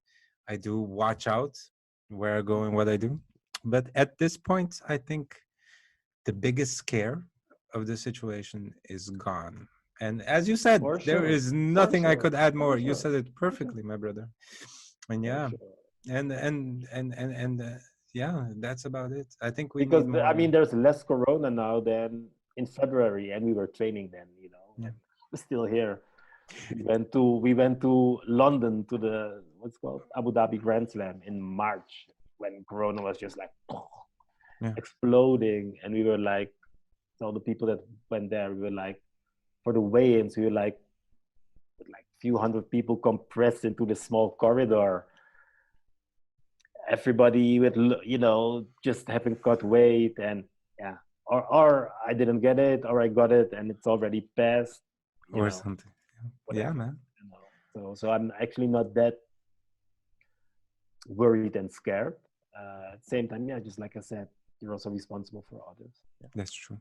[SPEAKER 1] I do watch out where I go and what I do. But at this point, I think the biggest scare of the situation is gone. And as you said, there is nothing I could add more. You said it perfectly, my brother. And yeah, and yeah, that's about it. I think we
[SPEAKER 2] because
[SPEAKER 1] need more.
[SPEAKER 2] I mean, there's less Corona now than in February, and we were training then, and we're still here. We went to London to the what's called Abu Dhabi Grand Slam in March when Corona was just like exploding, and we were like, all the people that went there, we were like, for the weigh-ins, we were like few hundred people compressed into this small corridor. Everybody with just having cut weight, and or I didn't get it, or I got it and it's already passed,
[SPEAKER 1] or something.
[SPEAKER 2] Whatever,
[SPEAKER 1] yeah, man.
[SPEAKER 2] So I'm actually not that worried and scared. At the same time, just like I said, you're also responsible for others. Yeah.
[SPEAKER 1] That's true.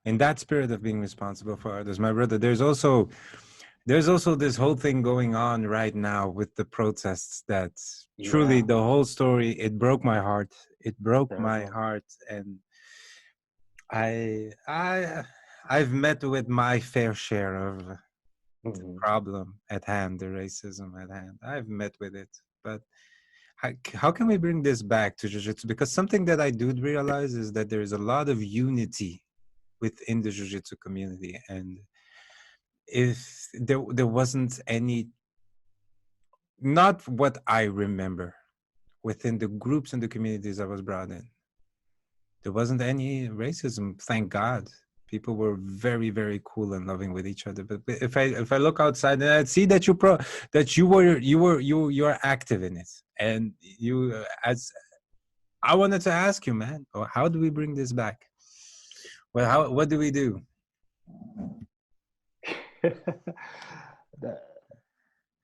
[SPEAKER 1] In that spirit of being responsible for others, my brother, there's also this whole thing going on right now with the protests that truly the whole story, it broke my heart. It broke my heart. And I've met with my fair share of the problem at hand, the racism at hand. I've met with it. But how can we bring this back to Jiu-Jitsu? Because something that I do realize is that there is a lot of unity within the Jiu-Jitsu community. And if there wasn't any, not what I remember, within the groups and the communities I was brought in, there wasn't any racism, thank God. People were very, very cool and loving with each other. But if I look outside and I see that you're active in it, and you I wanted to ask you, man, how do we bring this back? Well, what do we do?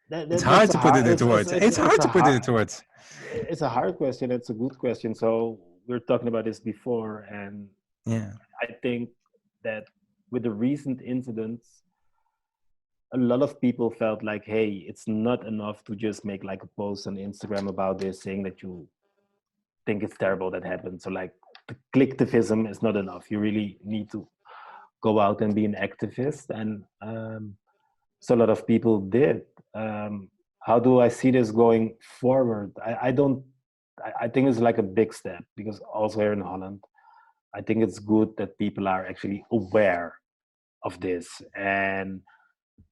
[SPEAKER 1] It's hard to put it into words. It's hard to put it into words.
[SPEAKER 2] It's a hard question. It's a good question. So we were talking about this before, and I think that with the recent incidents, a lot of people felt like, hey, it's not enough to just make like a post on Instagram about this, saying that you think it's terrible that happened. So like the clicktivism is not enough. You really need to go out and be an activist. And so a lot of people did. How do I see this going forward? I think it's like a big step, because also here in Holland, I think it's good that people are actually aware of this and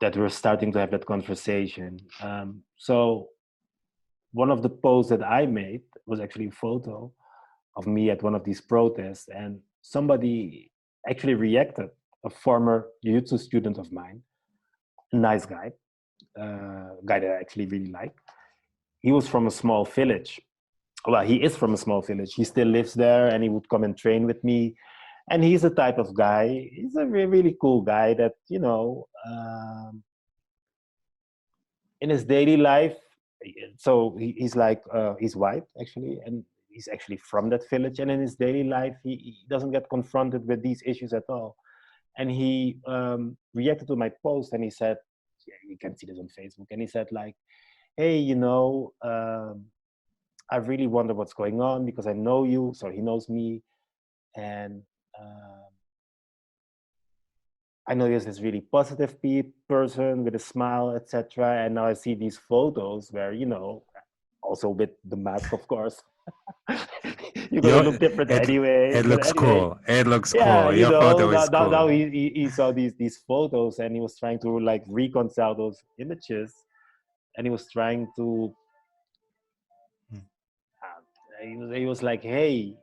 [SPEAKER 2] that we're starting to have that conversation. So one of the posts that I made was actually a photo of me at one of these protests, and somebody actually reacted, a former jiu-jitsu student of mine, a nice guy, guy that I actually really like. He was from a small village. Well, he is from a small village. He still lives there, and he would come and train with me. And he's the type of guy, he's a really cool guy that, in his daily life, so he's like, he's white actually, and he's actually from that village. And in his daily life, he doesn't get confronted with these issues at all. And he reacted to my post, and he said, you can see this on Facebook. And he said like, hey, I really wonder what's going on because I know you, so he knows me, and I know you're this really positive person with a smile, etc. And now I see these photos where, also with the mask, of course, you're gonna look different
[SPEAKER 1] it
[SPEAKER 2] anyway.
[SPEAKER 1] it
[SPEAKER 2] But
[SPEAKER 1] looks
[SPEAKER 2] anyway,
[SPEAKER 1] cool. It looks
[SPEAKER 2] yeah,
[SPEAKER 1] cool. Your photo
[SPEAKER 2] now,
[SPEAKER 1] is cool.
[SPEAKER 2] he saw these photos and he was trying to like reconcile those images, and he was trying to. He was like, hey.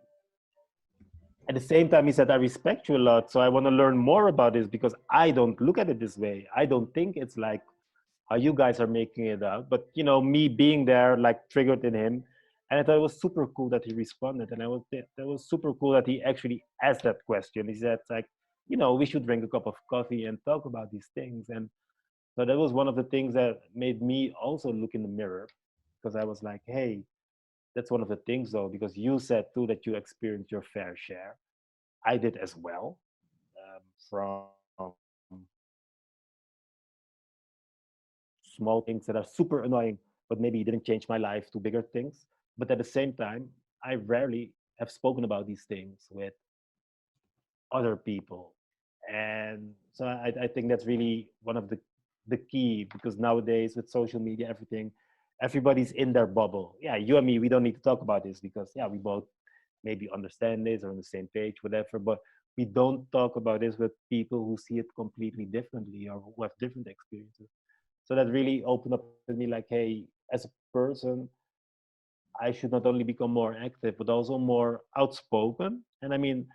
[SPEAKER 2] At the same time, he said, I respect you a lot, so I want to learn more about this because I don't look at it this way. I don't think it's like how you guys are making it out. But me being there like triggered in him, and I thought it was super cool that he responded, and that was super cool that he actually asked that question. He said like, we should drink a cup of coffee and talk about these things, and so that was one of the things that made me also look in the mirror, because I was like, hey, that's one of the things though, because you said too that you experienced your fair share. I did as well, from small things that are super annoying, but maybe didn't change my life, to bigger things. But at the same time, I rarely have spoken about these things with other people. And so I think that's really one of the key, because nowadays with social media, everybody's in their bubble. Yeah, you and me, we don't need to talk about this because yeah, we both maybe understand this or on the same page, whatever, but we don't talk about this with people who see it completely differently or who have different experiences. So that really opened up with me like, hey, as a person, I should not only become more active, but also more outspoken. And I mean,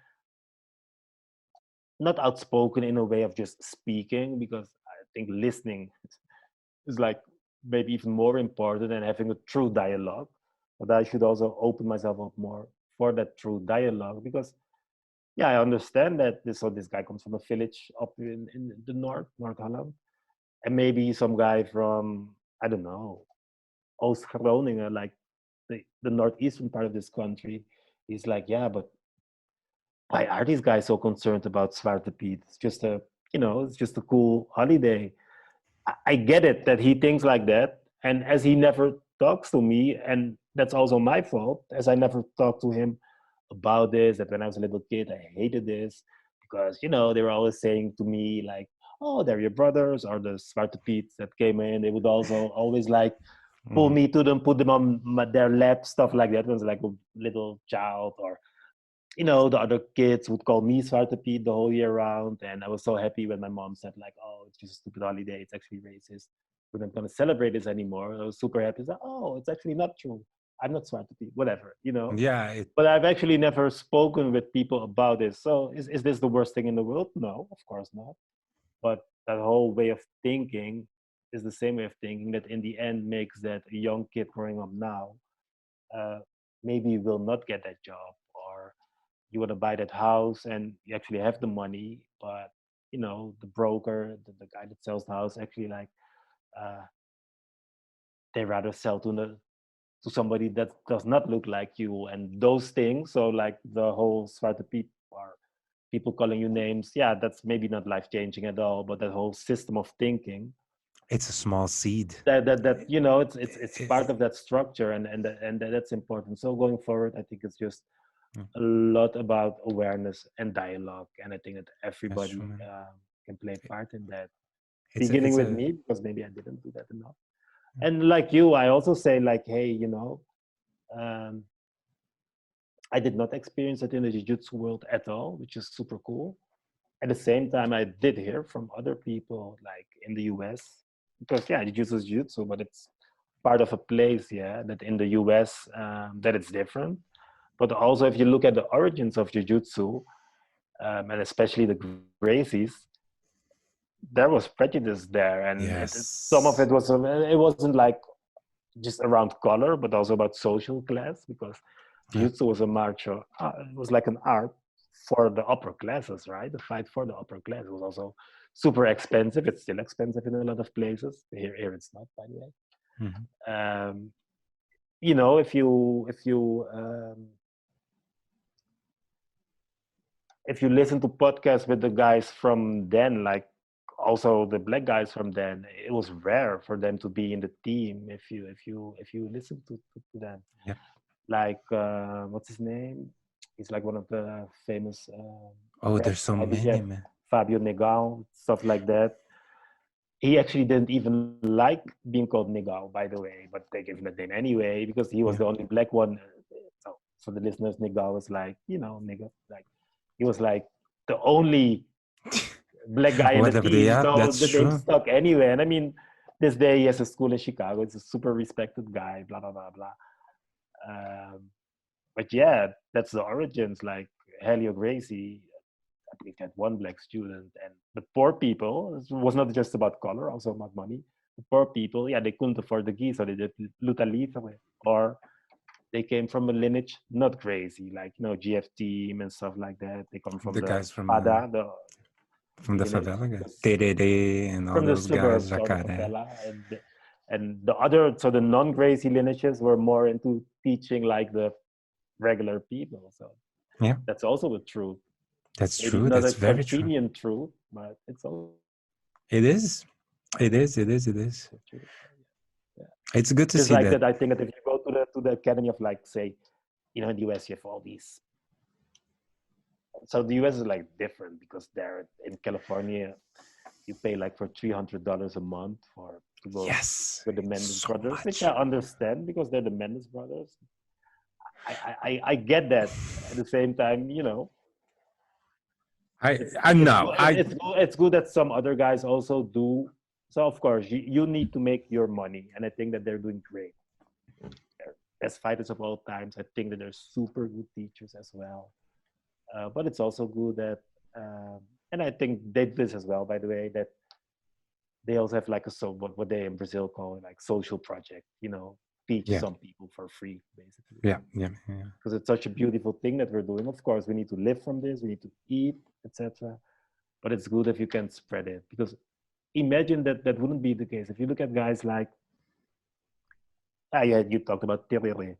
[SPEAKER 2] not outspoken in a way of just speaking, because I think listening is like maybe even more important than having a true dialogue. But I should also open myself up more for that true dialogue, because yeah, I understand that this guy comes from a village up in the North Holland, and maybe some guy from, I don't know, Oost Groningen, like the northeastern part of this country. He's like, yeah, but why are these guys so concerned about Zwarte Piet? It's just a cool holiday. I get it that he thinks like that, and as he never talks to me, and that's also my fault, as I never talked to him about this. That when I was a little kid, I hated this because they were always saying to me like, "Oh, they're your brothers," or the Zwarte Piets that came in. They would also always like pull
[SPEAKER 1] Mhm.
[SPEAKER 2] me to them, put them on their lap, stuff like that. When I was like a little child, or the other kids would call me Zwarte Piet the whole year round. And I was so happy when my mom said like, oh, it's just a stupid holiday. It's actually racist. We're not going to celebrate this anymore. I was super happy. I said, oh, it's actually not true. I'm not Zwarte Piet, whatever.
[SPEAKER 1] Yeah, it,
[SPEAKER 2] But I've actually never spoken with people about this. So is this the worst thing in the world? No, of course not. But that whole way of thinking is the same way of thinking that in the end makes that a young kid growing up now uh, maybe will not get that job, or you want to buy that house and you actually have the money, but the broker, the guy that sells the house, actually like uh, they rather sell to somebody that does not look like you, and those things. So like the whole Zwarte Piet, or people calling you names, yeah, that's maybe not life changing at all, but that whole system of thinking,
[SPEAKER 1] it's a small seed.
[SPEAKER 2] that it's part
[SPEAKER 1] I-
[SPEAKER 2] of that structure, and that's important. So going forward, I think it's just
[SPEAKER 1] I-
[SPEAKER 2] a lot about awareness and dialogue, and I think that
[SPEAKER 1] that's
[SPEAKER 2] everybody
[SPEAKER 1] true, man.
[SPEAKER 2] can play a part in that, beginning
[SPEAKER 1] It's
[SPEAKER 2] with
[SPEAKER 1] a
[SPEAKER 2] me, because maybe I didn't do that enough. And like you, I also say like, hey, um, I did not experience it in the jiu-jitsu world at all, which is super cool. At the same time, I did hear from other people like in the US, because yeah, jiu-jitsu is jiu-jitsu, but it's part of a place, yeah, that in the US, that it's different. But also, if you look at the origins of jiu-jitsu, and especially the Gracies, there was prejudice there, and some of
[SPEAKER 1] yes.
[SPEAKER 2] it wasn't like just around color, but also about social class, because
[SPEAKER 1] Yeah.
[SPEAKER 2] jiu-jitsu was a martial, it was like an art for the upper classes, right? The fight for the upper class was also super expensive. It's still expensive in a lot of places. Here it's not, by the way.
[SPEAKER 1] Mhm.
[SPEAKER 2] Um, if you listen to podcasts with the guys from then, like also the black guys from then, it was rare for them to be in the team. If you listen to them,
[SPEAKER 1] Yeah.
[SPEAKER 2] like what's his name? He's like one of the famous
[SPEAKER 1] Oh,
[SPEAKER 2] rap
[SPEAKER 1] there's so
[SPEAKER 2] guys.
[SPEAKER 1] many,
[SPEAKER 2] Yeah,
[SPEAKER 1] man.
[SPEAKER 2] Fabio Negal, stuff like that. He actually didn't even like being called Negal, by the way, but they gave him that name anyway because he was
[SPEAKER 1] Yeah.
[SPEAKER 2] the only black one. So for the listeners, Negal was like, nigga, like he was like the only black guy in the
[SPEAKER 1] Whatever.
[SPEAKER 2] team,
[SPEAKER 1] Yeah,
[SPEAKER 2] so
[SPEAKER 1] that's
[SPEAKER 2] the name
[SPEAKER 1] true.
[SPEAKER 2] stuck anyway. And I mean, this day he has a school in Chicago. It's a super respected guy. Blah blah blah blah. But yeah, that's the origins. Like Helio Gracie, I believe had one black student, and the poor people, it was not just about color, also about money. The poor people, yeah, they couldn't afford the gi, so they did luta livre, or they came from a lineage not crazy, like GF team and stuff like that. They come from
[SPEAKER 1] The
[SPEAKER 2] the
[SPEAKER 1] guys
[SPEAKER 2] Pada,
[SPEAKER 1] from the
[SPEAKER 2] lineage,
[SPEAKER 1] favela guys. Tere and all
[SPEAKER 2] from the
[SPEAKER 1] those guys.
[SPEAKER 2] suburbs or the
[SPEAKER 1] Jacaré.
[SPEAKER 2] favela, and the other, so the non-Gracie lineages were more into teaching like the regular people. So
[SPEAKER 1] Yeah,
[SPEAKER 2] that's also a truth.
[SPEAKER 1] that's
[SPEAKER 2] Maybe it's
[SPEAKER 1] true.
[SPEAKER 2] not a
[SPEAKER 1] That's very true.
[SPEAKER 2] convenient truth, but it's also
[SPEAKER 1] It is. It is. It is. It is.
[SPEAKER 2] true. Yeah.
[SPEAKER 1] It's good to
[SPEAKER 2] Just
[SPEAKER 1] see
[SPEAKER 2] like
[SPEAKER 1] that.
[SPEAKER 2] that, I think that if you go to the academy of, like, say, in the US, you have all these. So the US is like different because there in California, you pay like for $300 a month to go
[SPEAKER 1] Yes.
[SPEAKER 2] with the Mendes
[SPEAKER 1] So
[SPEAKER 2] brothers, which
[SPEAKER 1] much.
[SPEAKER 2] I understand because they're the Mendes brothers. I get that. At the same time,
[SPEAKER 1] I know.
[SPEAKER 2] it's good that some other guys also do. So of course you need to make your money, and I think that they're doing great. They're best fighters of all times. I think that they're super good teachers as well. But it's also good that, and I think they did this as well, by the way, that they also have like what they in Brazil call like social project. Teach
[SPEAKER 1] Yeah.
[SPEAKER 2] some people for free, basically.
[SPEAKER 1] Yeah. Yeah. Yeah.
[SPEAKER 2] Because it's such a beautiful thing that we're doing. Of course, we need to live from this. We need to eat, etc. But it's good if you can spread it, because imagine that wouldn't be the case if you look at guys like yeah, you talked about Terere,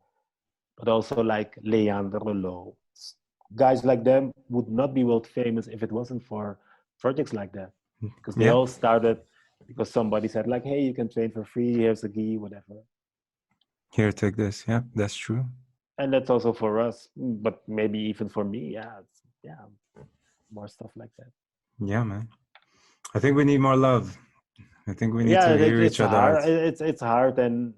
[SPEAKER 2] but also like Leandro Lo. Guys like them would not be world famous if it wasn't for projects like that, because they
[SPEAKER 1] Yeah.
[SPEAKER 2] all started because somebody said like, hey, you can train for free, here's a gi, whatever.
[SPEAKER 1] Here, take this. Yeah, that's true.
[SPEAKER 2] And that's also for us, but maybe even for me. More stuff like that.
[SPEAKER 1] Yeah, man. I think we need more love. I think we need
[SPEAKER 2] Yeah,
[SPEAKER 1] to hear
[SPEAKER 2] it's
[SPEAKER 1] each other
[SPEAKER 2] hard.
[SPEAKER 1] out.
[SPEAKER 2] It's hard, and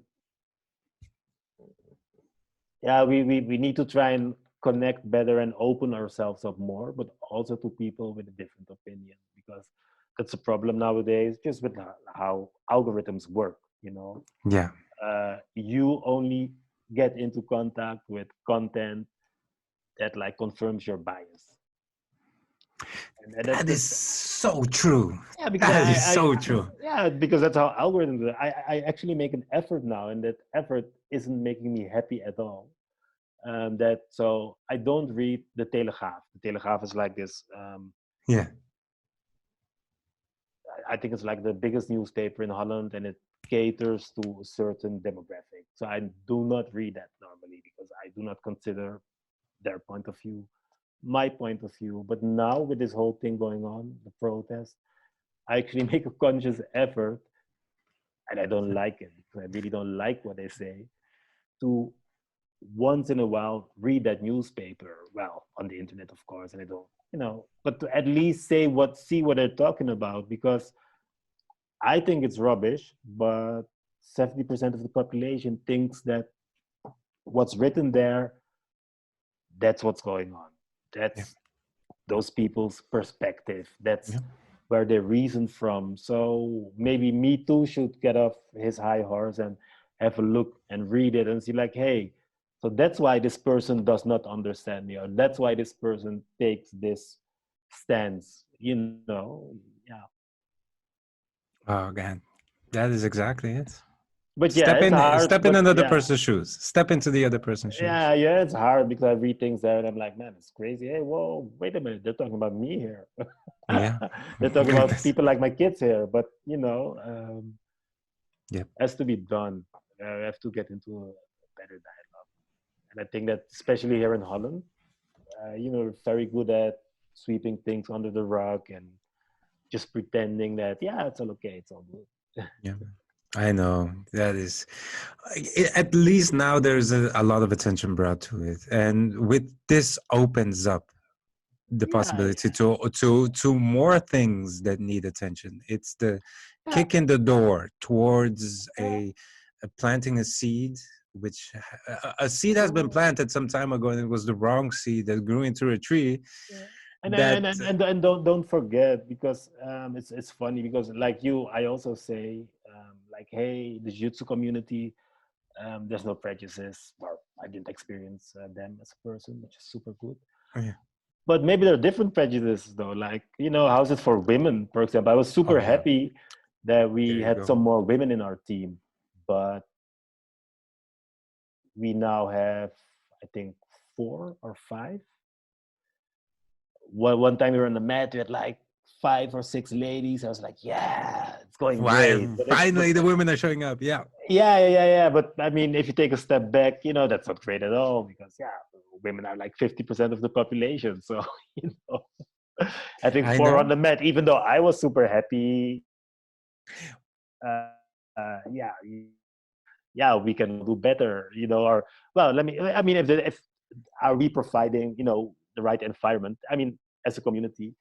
[SPEAKER 2] yeah, we need to try and connect better and open ourselves up more, but also to people with a different opinion, because that's a problem nowadays, just with how algorithms work.
[SPEAKER 1] Yeah.
[SPEAKER 2] You only get into contact with content that like confirms your bias, and
[SPEAKER 1] That is so true.
[SPEAKER 2] yeah, because
[SPEAKER 1] That is so true.
[SPEAKER 2] yeah, because that's how algorithms are. I actually make an effort now, and that effort isn't making me happy at all. So I don't read the Telegraaf. The Telegraaf is like this.
[SPEAKER 1] Yeah.
[SPEAKER 2] I think it's like the biggest newspaper in Holland, and it caters to a certain demographic. So I do not read that normally because I do not consider their point of view my point of view. But now with this whole thing going on, the protest, I actually make a conscious effort, and I don't like it because I really don't like what they say, to once in a while read that newspaper, well, on the internet, of course, and I don't, but to at least see what they're talking about, because I think it's rubbish, but 70% of the population thinks that what's written there, that's what's going on. That's those people's perspective. That's where they reason from. So maybe Me Too should get off his high horse and have a look and read it and see like, hey, so that's why this person does not understand me, or that's why this person takes this stance, yeah.
[SPEAKER 1] Oh, God. That is exactly it.
[SPEAKER 2] But yeah, it's hard.
[SPEAKER 1] Step in
[SPEAKER 2] But
[SPEAKER 1] another
[SPEAKER 2] yeah,
[SPEAKER 1] person's shoes. Step into the other person's shoes.
[SPEAKER 2] yeah, it's hard because I read things there and I'm like, man, it's crazy. Hey, whoa, wait a minute, they're talking about me here.
[SPEAKER 1] Yeah.
[SPEAKER 2] They're talking about
[SPEAKER 1] Goodness.
[SPEAKER 2] people like my kids here. But
[SPEAKER 1] Yep.
[SPEAKER 2] has to be done. We have to get into a better dialogue. And I think that especially here in Holland, we're very good at sweeping things under the rug and just pretending that it's all okay, it's all good.
[SPEAKER 1] Yeah, I know that is. At least now there's a lot of attention brought to it, and with this opens up the
[SPEAKER 2] Yeah,
[SPEAKER 1] possibility to more things that need attention. It's the
[SPEAKER 2] yeah,
[SPEAKER 1] kick in the door towards
[SPEAKER 2] yeah.
[SPEAKER 1] a planting a seed, which a seed has been planted some time ago, and it was the wrong seed that grew into a tree.
[SPEAKER 2] Yeah.
[SPEAKER 1] That
[SPEAKER 2] And don't forget, because it's funny, because like you, I also say like, hey, the jiu-jitsu community, there's no prejudices, or I didn't experience them as a person, which is super good.
[SPEAKER 1] yeah.
[SPEAKER 2] But maybe there are different prejudices though. Like, how's it for women, for example? I was
[SPEAKER 1] Oh
[SPEAKER 2] super
[SPEAKER 1] yeah,
[SPEAKER 2] happy that
[SPEAKER 1] there
[SPEAKER 2] we
[SPEAKER 1] you
[SPEAKER 2] had
[SPEAKER 1] go.
[SPEAKER 2] some more women in our team, but we now have, I think, 4 or 5. One time we were on the mat, we had like 5 or 6 ladies. I was like, yeah, it's going
[SPEAKER 1] Why
[SPEAKER 2] great. But
[SPEAKER 1] finally the women are showing up? Yeah,
[SPEAKER 2] yeah. But I mean, if you take a step back, that's not great at all, because women are like 50% of the population. So you know, I think
[SPEAKER 1] I
[SPEAKER 2] 4 on
[SPEAKER 1] know.
[SPEAKER 2] the mat. Even though I was super happy, uh, uh, yeah, we can do better. Or well, let me. I mean, if are we providing the right environment? I mean, as a community,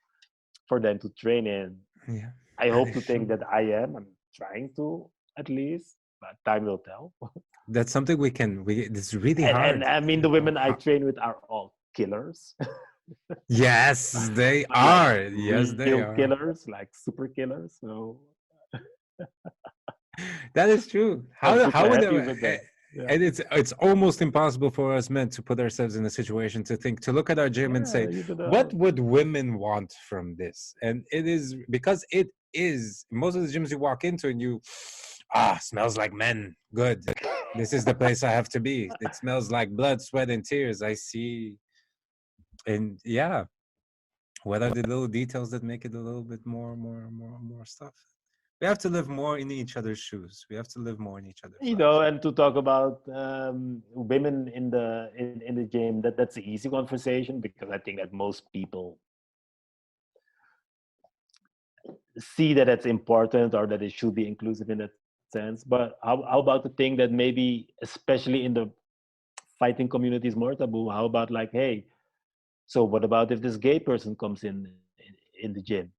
[SPEAKER 2] for them to train in.
[SPEAKER 1] Yeah,
[SPEAKER 2] I
[SPEAKER 1] that
[SPEAKER 2] hope
[SPEAKER 1] is
[SPEAKER 2] to think
[SPEAKER 1] true.
[SPEAKER 2] that I am. I'm trying to, at least, but time will tell.
[SPEAKER 1] That's something we can. We It's really
[SPEAKER 2] And
[SPEAKER 1] hard.
[SPEAKER 2] I mean, the women I
[SPEAKER 1] How-
[SPEAKER 2] train with are all killers,
[SPEAKER 1] Yes, they
[SPEAKER 2] but like
[SPEAKER 1] are. Yes, they
[SPEAKER 2] real
[SPEAKER 1] are.
[SPEAKER 2] killers, like super killers. So
[SPEAKER 1] That is true.
[SPEAKER 2] I'm
[SPEAKER 1] How
[SPEAKER 2] super
[SPEAKER 1] would
[SPEAKER 2] happy
[SPEAKER 1] they,
[SPEAKER 2] with that. Yeah,
[SPEAKER 1] and it's almost impossible for us men to put ourselves in a situation to look at our gym and say,
[SPEAKER 2] you
[SPEAKER 1] what
[SPEAKER 2] know.
[SPEAKER 1] would women want from this? And it is because it is most of the gyms you walk into and you smells like men. Good. This is the place I have to be. It smells like blood, sweat, and tears. I see. And yeah, what are the little details that make it a little bit more stuff? We have to live more in each other's shoes. We have to live more in each other's lives.
[SPEAKER 2] And to talk about women in the gym, that's an easy conversation, because I think that most people see that it's important, or that it should be inclusive in that sense. But how about the thing that maybe, especially in the fighting community, is more taboo? How about like, hey, so what about if this gay person comes in the gym?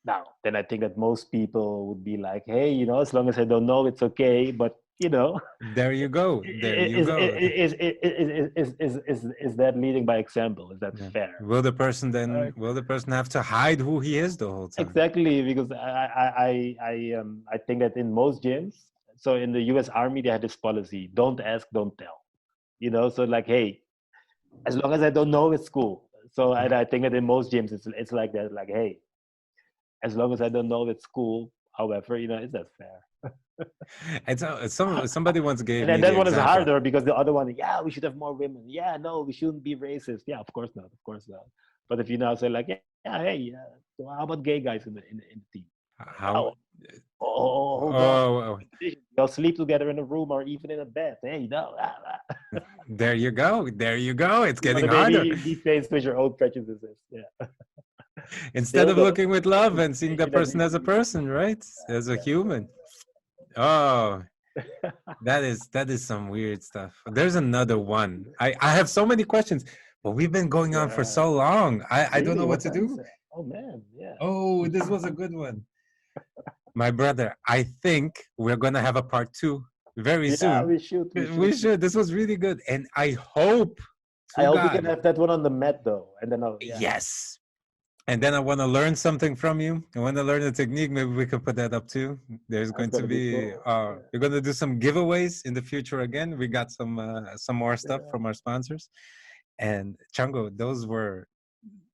[SPEAKER 2] Now, then I think that most people would be like, hey, as long as I don't know, it's okay. But
[SPEAKER 1] There you go. There you
[SPEAKER 2] is
[SPEAKER 1] go.
[SPEAKER 2] is that leading by example? Is that
[SPEAKER 1] Yeah.
[SPEAKER 2] fair?
[SPEAKER 1] Will the person have to hide who he is the whole time?
[SPEAKER 2] Exactly, because I think that in most gyms, so in the U.S. Army, they had this policy: don't ask, don't tell. So like, hey, as long as I don't know, it's cool. So
[SPEAKER 1] Yeah.
[SPEAKER 2] I think that in most gyms, it's like that. Like, hey, as long as I don't know, it's cool. However, is that fair?
[SPEAKER 1] Somebody once gave
[SPEAKER 2] And then
[SPEAKER 1] me the
[SPEAKER 2] that one is
[SPEAKER 1] example.
[SPEAKER 2] harder, because the other one, yeah, we should have more women. Yeah, no, we shouldn't be racist. Yeah, of course not. Of course not. But if you now say like, hey, so how about gay guys in the team?
[SPEAKER 1] How?
[SPEAKER 2] Oh, hold on.
[SPEAKER 1] Oh,
[SPEAKER 2] They'll sleep together in a room, or even in a bed. Hey, no.
[SPEAKER 1] there you go. There you go. It's
[SPEAKER 2] You want
[SPEAKER 1] getting
[SPEAKER 2] to
[SPEAKER 1] harder.
[SPEAKER 2] maybe be faced with your own prejudices. Yeah.
[SPEAKER 1] Instead
[SPEAKER 2] Still
[SPEAKER 1] of
[SPEAKER 2] though,
[SPEAKER 1] looking with love and seeing that
[SPEAKER 2] communication that
[SPEAKER 1] person
[SPEAKER 2] needs
[SPEAKER 1] as
[SPEAKER 2] to
[SPEAKER 1] a
[SPEAKER 2] be had.
[SPEAKER 1] person, right? As a
[SPEAKER 2] Yeah,
[SPEAKER 1] human. Oh, that is some weird stuff. There's another one. I have so many questions, but we've been going on for
[SPEAKER 2] yeah.
[SPEAKER 1] so long. I don't know
[SPEAKER 2] Really?
[SPEAKER 1] what
[SPEAKER 2] What
[SPEAKER 1] to
[SPEAKER 2] time is
[SPEAKER 1] do.
[SPEAKER 2] it? Oh man, yeah.
[SPEAKER 1] Oh, this was a good one. My brother, I think we're gonna have a part two very
[SPEAKER 2] Yeah,
[SPEAKER 1] soon.
[SPEAKER 2] we should. We
[SPEAKER 1] We
[SPEAKER 2] should.
[SPEAKER 1] should. This was really good, and I hope
[SPEAKER 2] I
[SPEAKER 1] to
[SPEAKER 2] hope we can
[SPEAKER 1] God,
[SPEAKER 2] have that one on the mat though, and then yeah.
[SPEAKER 1] yes. And then I want to learn something from you. I want to learn a technique. Maybe we can put that up too. There's
[SPEAKER 2] That's
[SPEAKER 1] going to
[SPEAKER 2] gonna be
[SPEAKER 1] be.
[SPEAKER 2] cool.
[SPEAKER 1] We're going to do some giveaways in the future again. We got some more stuff
[SPEAKER 2] Yeah,
[SPEAKER 1] from our sponsors. And Chango, those were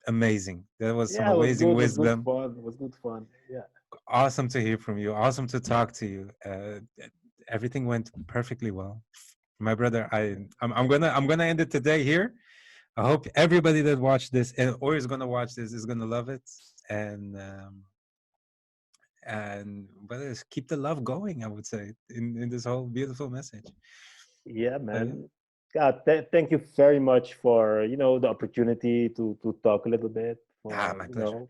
[SPEAKER 1] amazing. There was some
[SPEAKER 2] yeah. It was
[SPEAKER 1] amazing
[SPEAKER 2] good. It was good
[SPEAKER 1] wisdom.
[SPEAKER 2] fun. It was good fun. Yeah.
[SPEAKER 1] Awesome to hear from you. Awesome to talk to you. Everything went perfectly well. My brother, I'm gonna end it today here. I hope everybody that watched this or is gonna watch this is gonna love it, and but keep the love going. I would say in this whole beautiful message.
[SPEAKER 2] Yeah,
[SPEAKER 1] Yeah.
[SPEAKER 2] man. God, thank you very much for the opportunity to talk a little bit. For
[SPEAKER 1] My pleasure.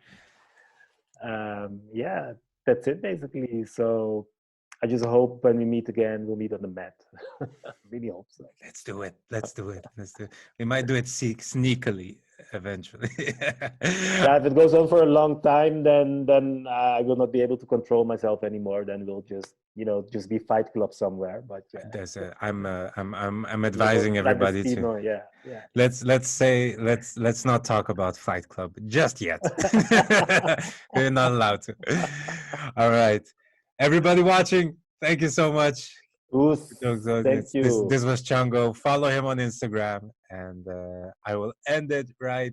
[SPEAKER 2] yeah, that's it basically. So I just hope when we meet again, we'll meet on the mat. Really hope so.
[SPEAKER 1] Let's do it. Let's do it. Let's do it. We might do it sneakily eventually.
[SPEAKER 2] Yeah, if it goes on for a long time, then I will not be able to control myself anymore. Then we'll just just be Fight Club somewhere. But yeah,
[SPEAKER 1] I'm
[SPEAKER 2] we'll go
[SPEAKER 1] advising everybody to
[SPEAKER 2] clandestino. Yeah, yeah.
[SPEAKER 1] let's not talk about Fight Club just yet. We're not allowed to. All right, everybody watching, thank you so much.
[SPEAKER 2] Oos, thank
[SPEAKER 1] This
[SPEAKER 2] you.
[SPEAKER 1] this was Chango. Follow him on Instagram, and I will end it right